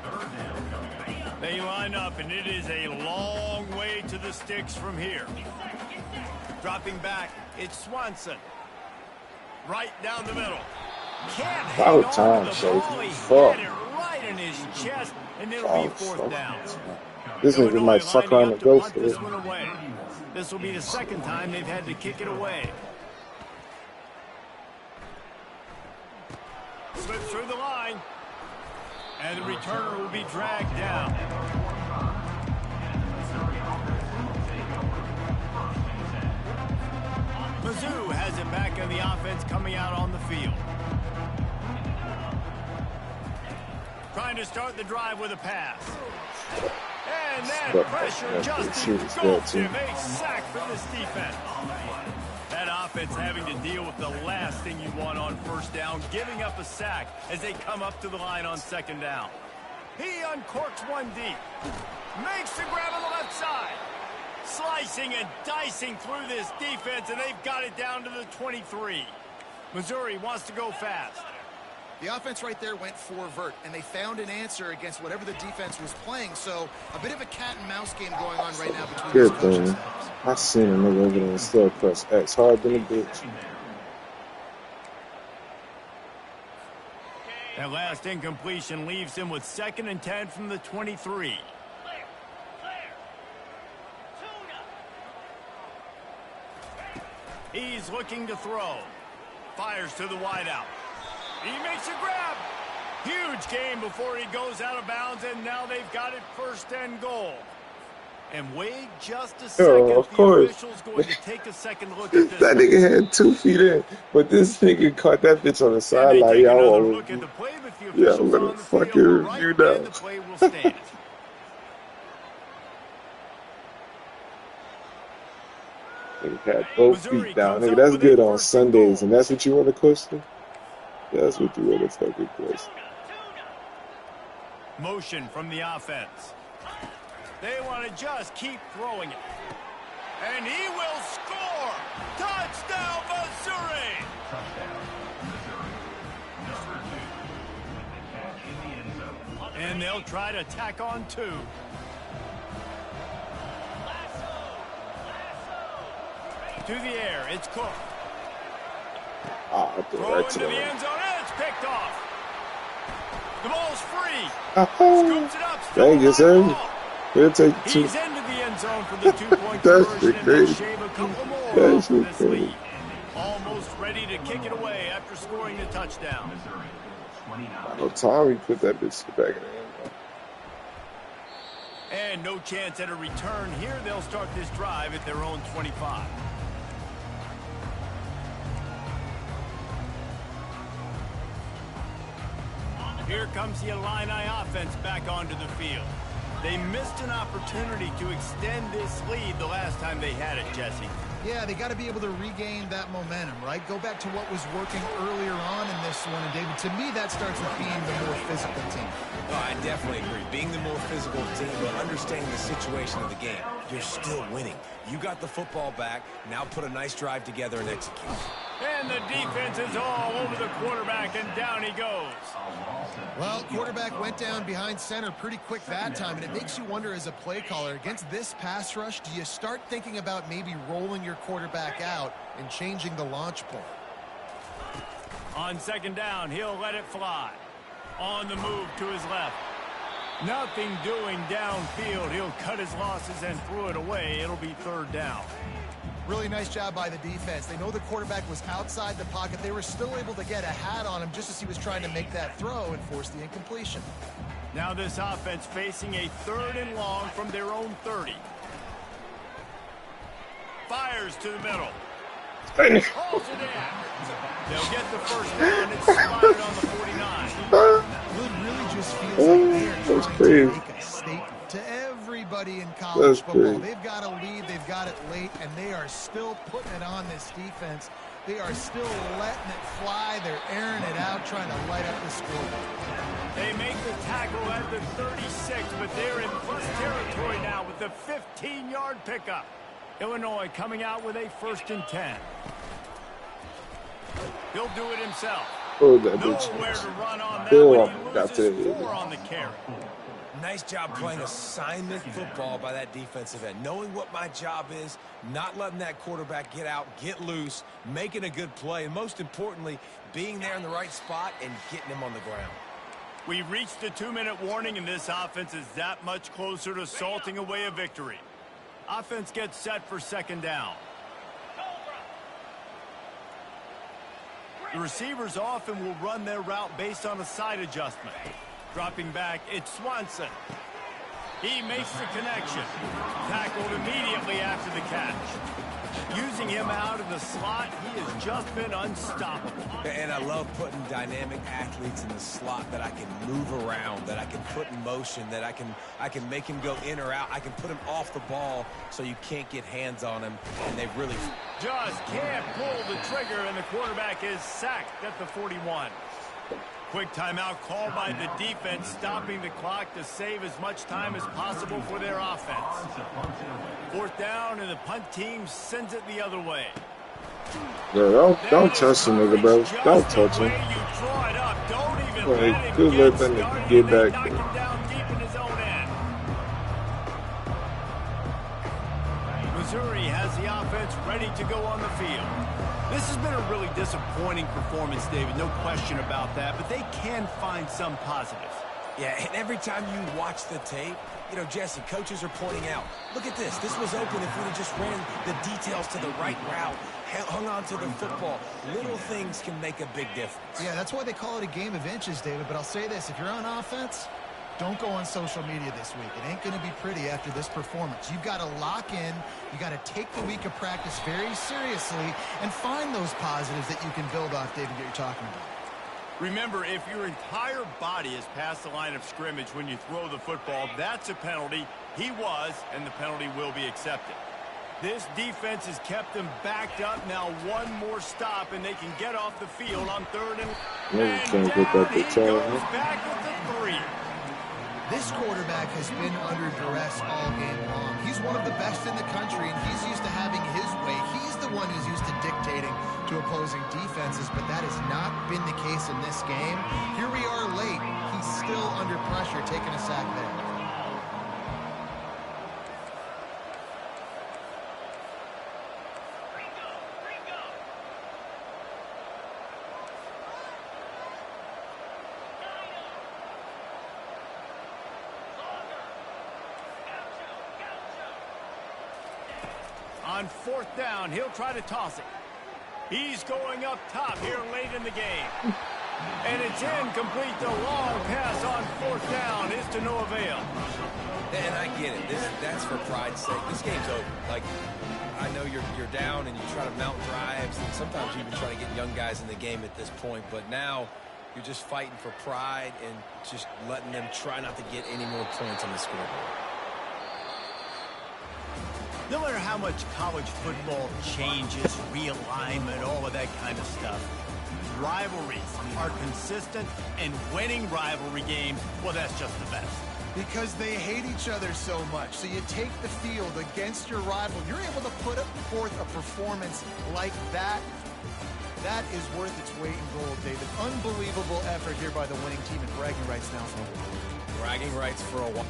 Third down coming up. They line up, and it is a long way to the sticks from here. Dropping back, it's Swanson. Right down the middle. Can't hang About on time, to the Shady. ball. He Fuck. had it right in his chest, and it'll be Oh, fourth fuck. down. This nigga Illinois might fuck lining around up and to go punt for this it. one away. This will be the second time they've had to kick it away. Slips through the line. And the returner will be dragged down. Mizzou has it back in the offense coming out on the field. Trying to start the drive with a pass. And that pressure just engulfed him. A sack for this defense. That offense having to deal with the last thing you want on first down, giving up a sack as they come up to the line on second down. He uncorks one deep. Makes the grab on the left side. Slicing and dicing through this defense, and they've got it down to the 23. Missouri wants to go fast. The offense right there went for vert, and they found an answer against whatever the defense was playing. So a bit of a cat and mouse game going on right now between Good these coaches. thing. I seen a nigga over there and still press X hard than a bitch. That last incompletion leaves him with 2nd and 10 from the 23. He's looking to throw. Fires to the wideout. He makes a grab. Huge gain before he goes out of bounds, and now they've got it 1st and goal. And wait just a second. Of course. The official's going to take a second look at this. That nigga had 2 feet in, but this nigga caught that bitch on the And side they like, take another yo, look at the play, but the yeah, official's I'm gonna on the fucking field right, review and the that. play will stand. Nigga had both Missouri feet down. comes Nigga, up that's with good a on 1st and Sundays, goal. and that's what you want to question? That's what you want to fucking question. Motion from the offense. They want to just keep throwing it. And he will score! Touchdown, Missouri! Touchdown, Missouri. Number 2 with the catch in the end zone. And they'll try to tack on 2. To the air, it's Cook. Ah, I threw Throw that into to the him. end zone, and it's picked off. The ball's free. Ah, Scoops it up. Still dang, yes, alive sir. ball. He'll take 2. He's into the end zone for the 2-point That conversion, shit and they'll crazy. shave a couple more That off shit this crazy. lead. Almost ready to kick it away after scoring the touchdown. Missouri 29. No time he put that bitch back in the end zone. And no chance at a return here. They'll start this drive at their own 25. Here comes the Illini offense back onto the field. They missed an opportunity to extend this lead the last time they had it, Jesse. Yeah, they got to be able to regain that momentum, right? Go back to what was working earlier on in this one. And, David, to me, that starts with being the more physical team. Oh, I definitely agree. Being the more physical team, but understanding the situation of the game. You're still winning. You got the football back. Now put a nice drive together and execute. And the defense is all over the quarterback, and down he goes. Well, quarterback went down behind center pretty quick that time, and it makes you wonder as a play caller, against this pass rush, do you start thinking about maybe rolling your quarterback out and changing the launch point? On second down, he'll let it fly. On the move to his left. Nothing doing downfield. He'll cut his losses and throw it away. It'll be 3rd down. Really nice job by the defense. They know the quarterback was outside the pocket. They were still able to get a hat on him just as he was trying to make that throw and force the incompletion. Now this offense facing a 3rd and long from their own 30. Fires to the middle. Hauls it in. They'll get the first down. It's spotted on the 49. It really just feels like they're trying to make a statement to everybody in college football. They've got a lead. They've got it late, and they are still putting it on this defense. They are still letting it fly. They're airing it out, trying to light up the scoreboard. They make the tackle at the 36, but they're in plus territory now with the 15-yard pickup. Illinois coming out with a 1st and 10. He'll do it himself. Nowhere to run on that when he loses 4 on the carry. Nice job playing assignment football by that defensive end. Knowing what my job is, not letting that quarterback get out, get loose, making a good play, and most importantly, being there in the right spot and getting him on the ground. We've reached the 2-minute warning, and this offense is that much closer to salting away a victory. Offense gets set for 2nd down. The receivers often will run their route based on a side adjustment. Dropping back, it's Swanson. He makes the connection. Tackled immediately after the catch. Using him out in the slot, he has just been unstoppable. And I love putting dynamic athletes in the slot that I can move around, that I can put in motion, that I can make him go in or out. I can put him off the ball so you can't get hands on him, and they really just can't pull the trigger, and the quarterback is sacked at the 41. Quick timeout called by the defense, stopping the clock to save as much time as possible for their offense. 4th down, and the punt team sends it the other way. Bro, don't touch the nigga, bro. Don't touch him. Like, just let that nigga get back there. Missouri has the offense ready to go on the field. This has been a really disappointing performance, David, no question about that, but they can find some positives. Yeah, and every time you watch the tape, you know, Jesse, coaches are pointing out, look at this. This was open if we'd have just ran the details to the right route, hung on to the football. Little things can make a big difference. Yeah, that's why they call it a game of inches, David, but I'll say this. If you're on offense, don't go on social media this week. It ain't going to be pretty after this performance. You've got to lock in. You got to take the week of practice very seriously and find those positives that you can build off, David, that you're talking about. Remember, if your entire body is past the line of scrimmage when you throw the football, that's a penalty. He was, and the penalty will be accepted. This defense has kept them backed up. Now one more stop, and they can get off the field on 3rd and Can't get that he to goes back at the 3. This quarterback has been under duress all game long. He's one of the best in the country, and he's used to having his way. He's the one who's used to dictating to opposing defenses, but that has not been the case in this game. Here we are late. He's still under pressure, taking a sack there. On 4th down, he'll try to toss it. He's going up top here late in the game. And it's incomplete. The long pass on 4th down is to no avail. And I get it. That's for pride's sake. This game's over. Like, I know you're down and you try to mount drives, and sometimes you even try to get young guys in the game at this point. But now you're just fighting for pride and just letting them try not to get any more points on the scoreboard. No matter how much college football changes, realignment, all of that kind of stuff, rivalries are consistent, and winning rivalry games, well, that's just the best. Because they hate each other so much. So you take the field against your rival. You're able to put forth a performance like that. That is worth its weight in gold, David. Unbelievable effort here by the winning team, and bragging rights now for them. Bragging rights for a while.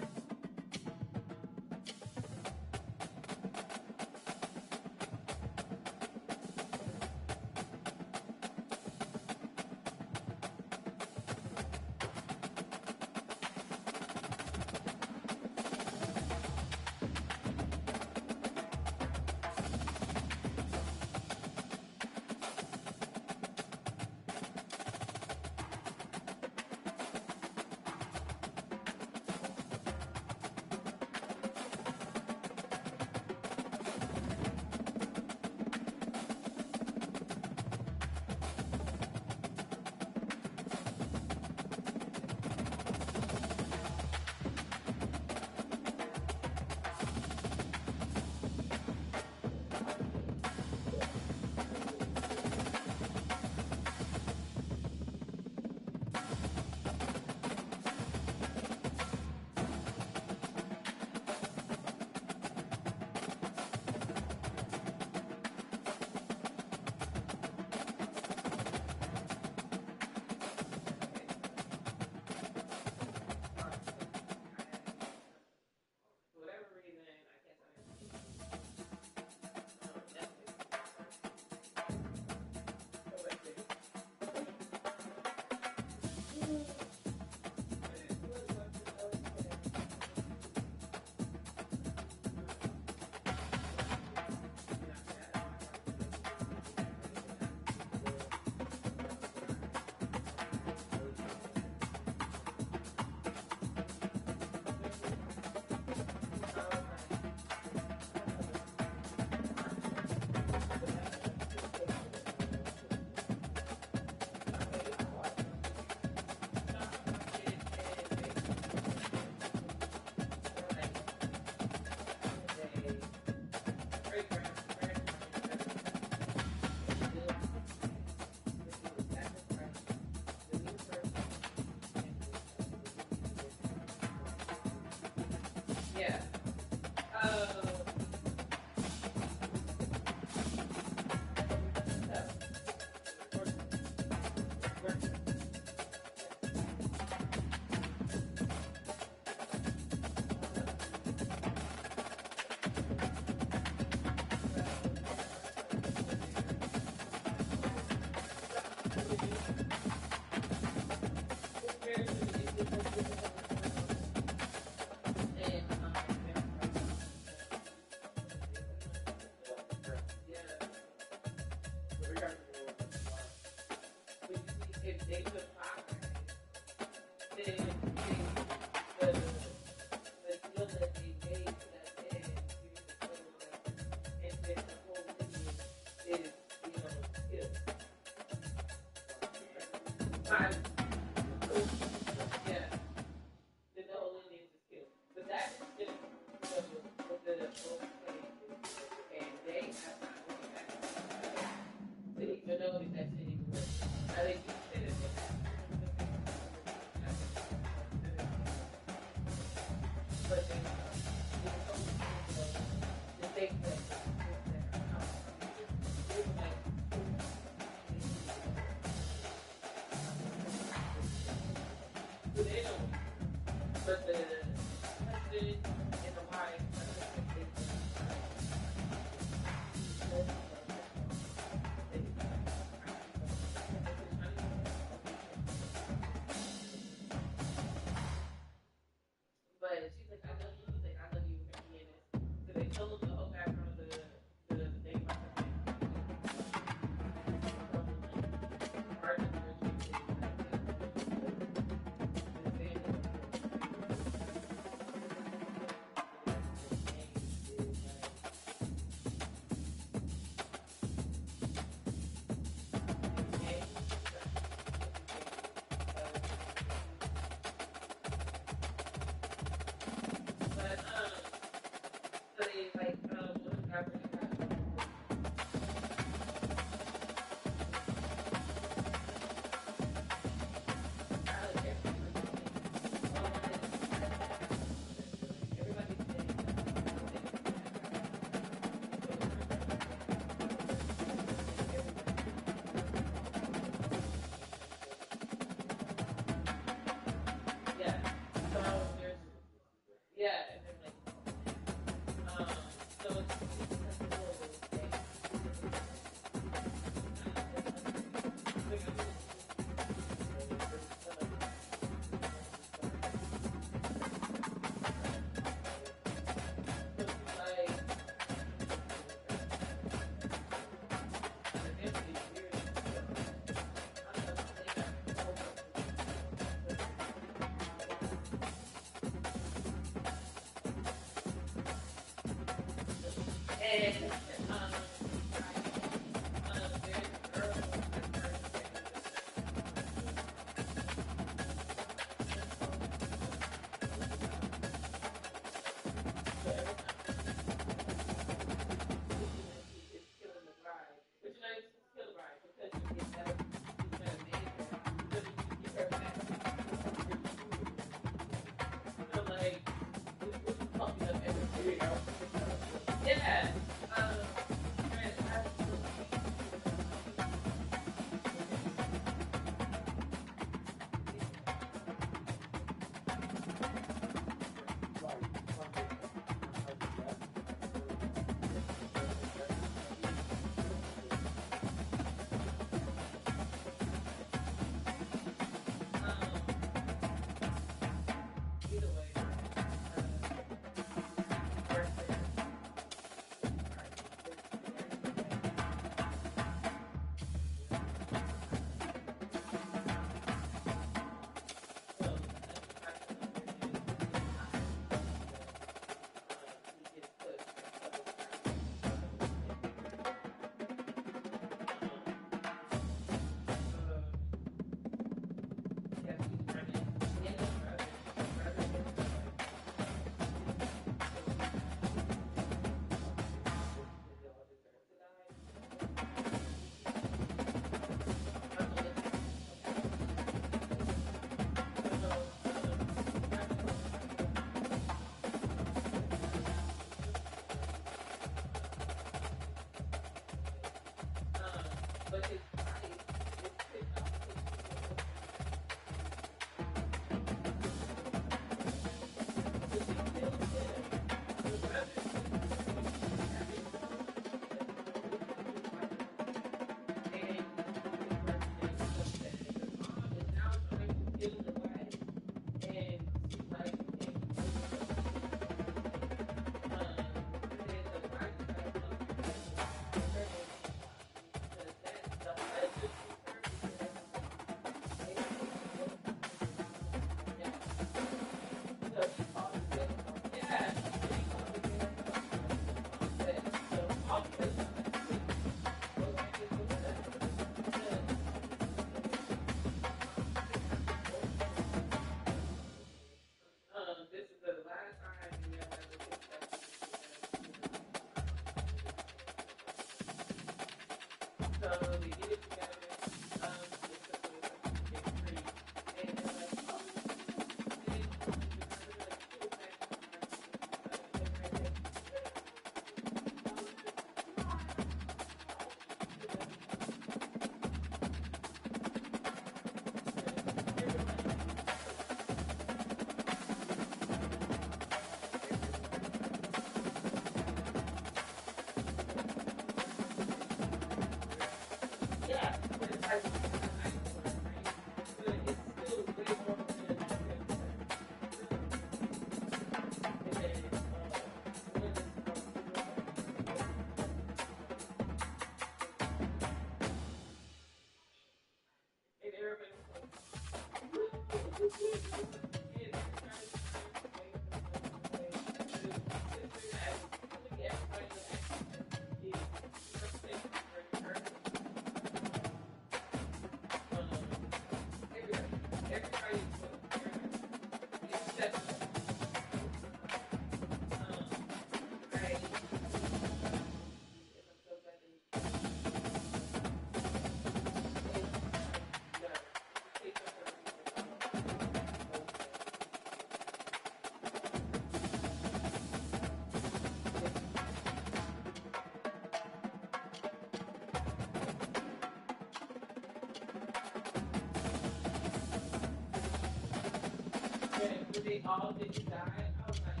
They all didn't die. I was like,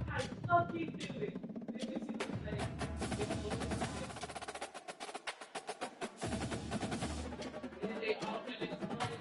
how the fuck you do it? Then she was like, and then they all kind of exploded.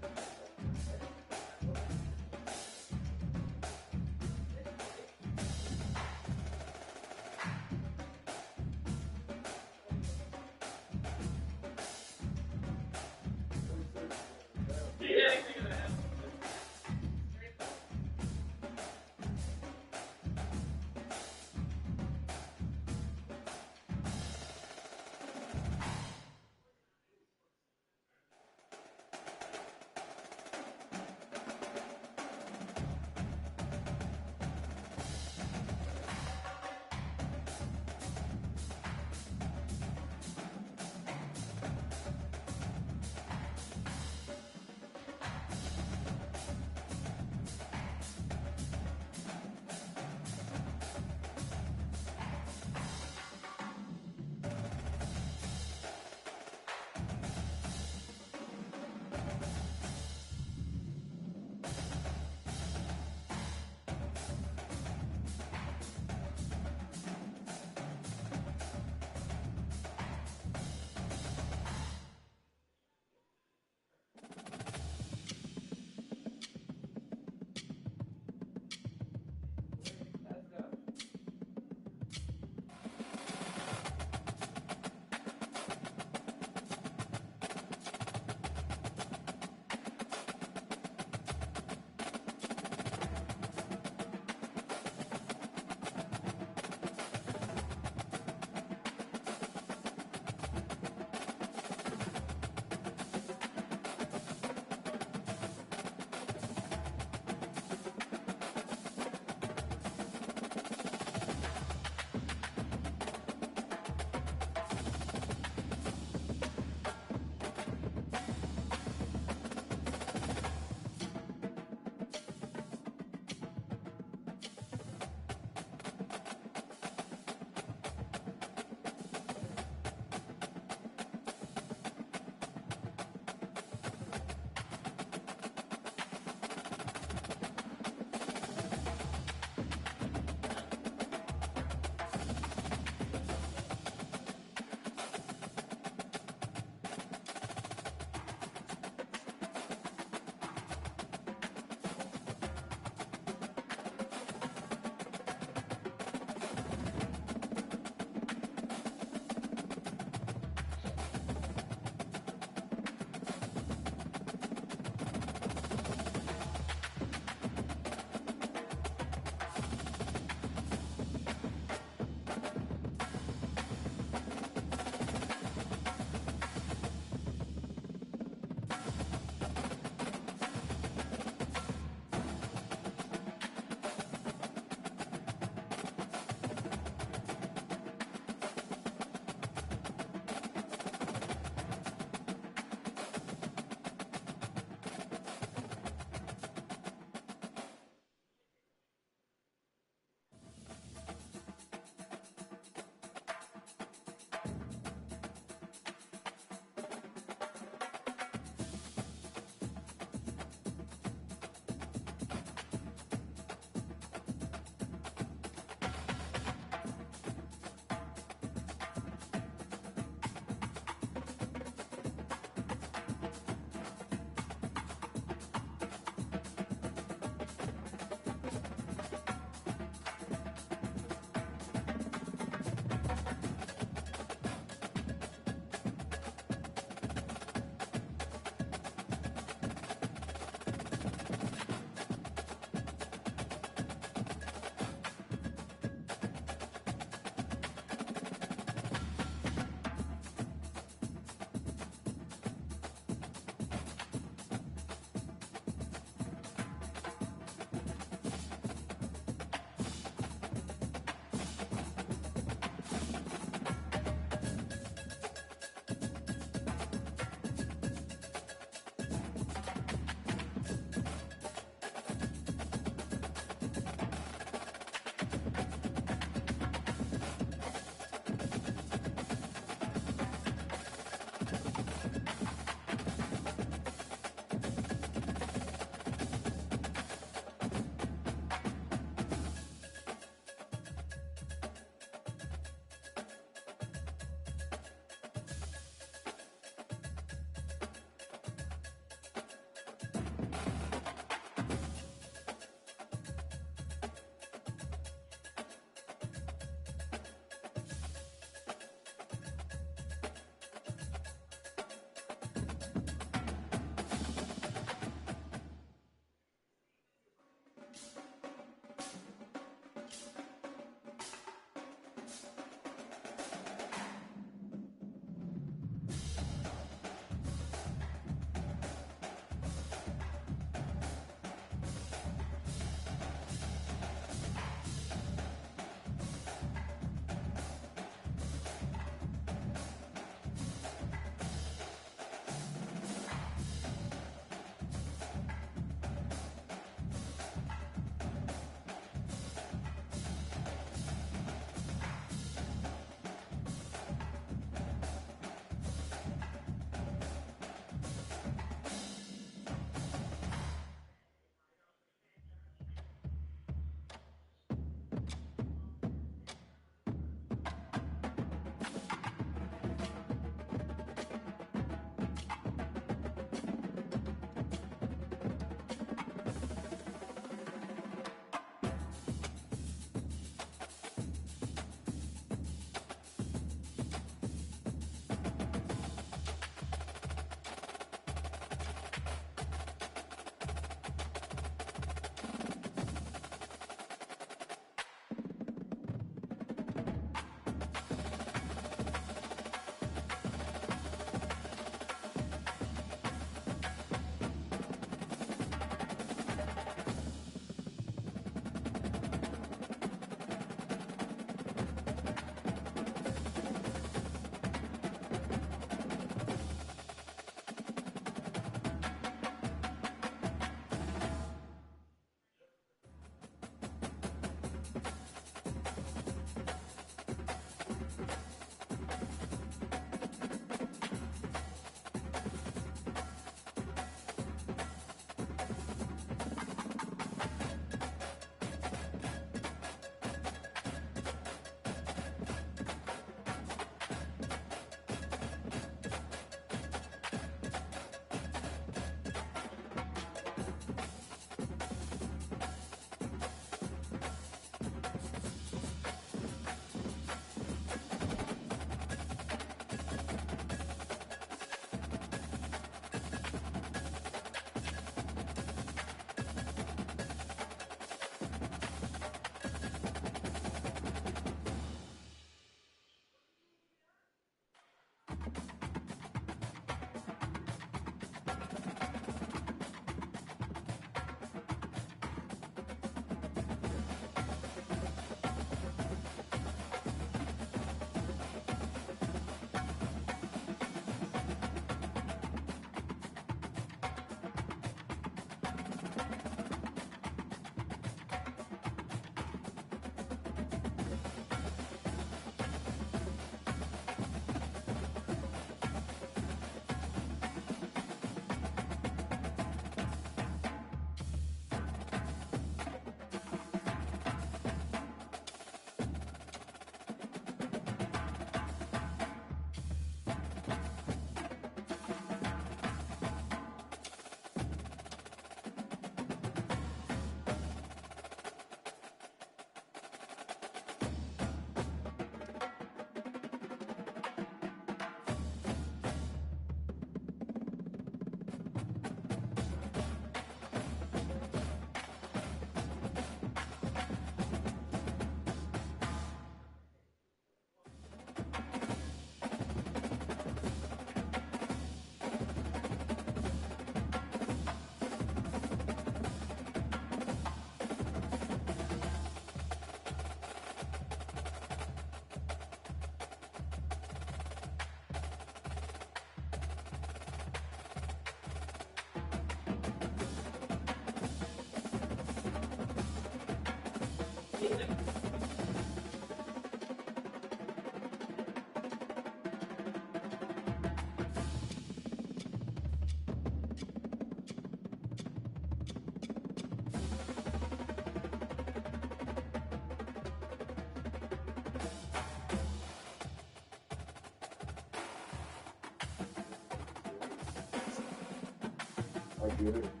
good.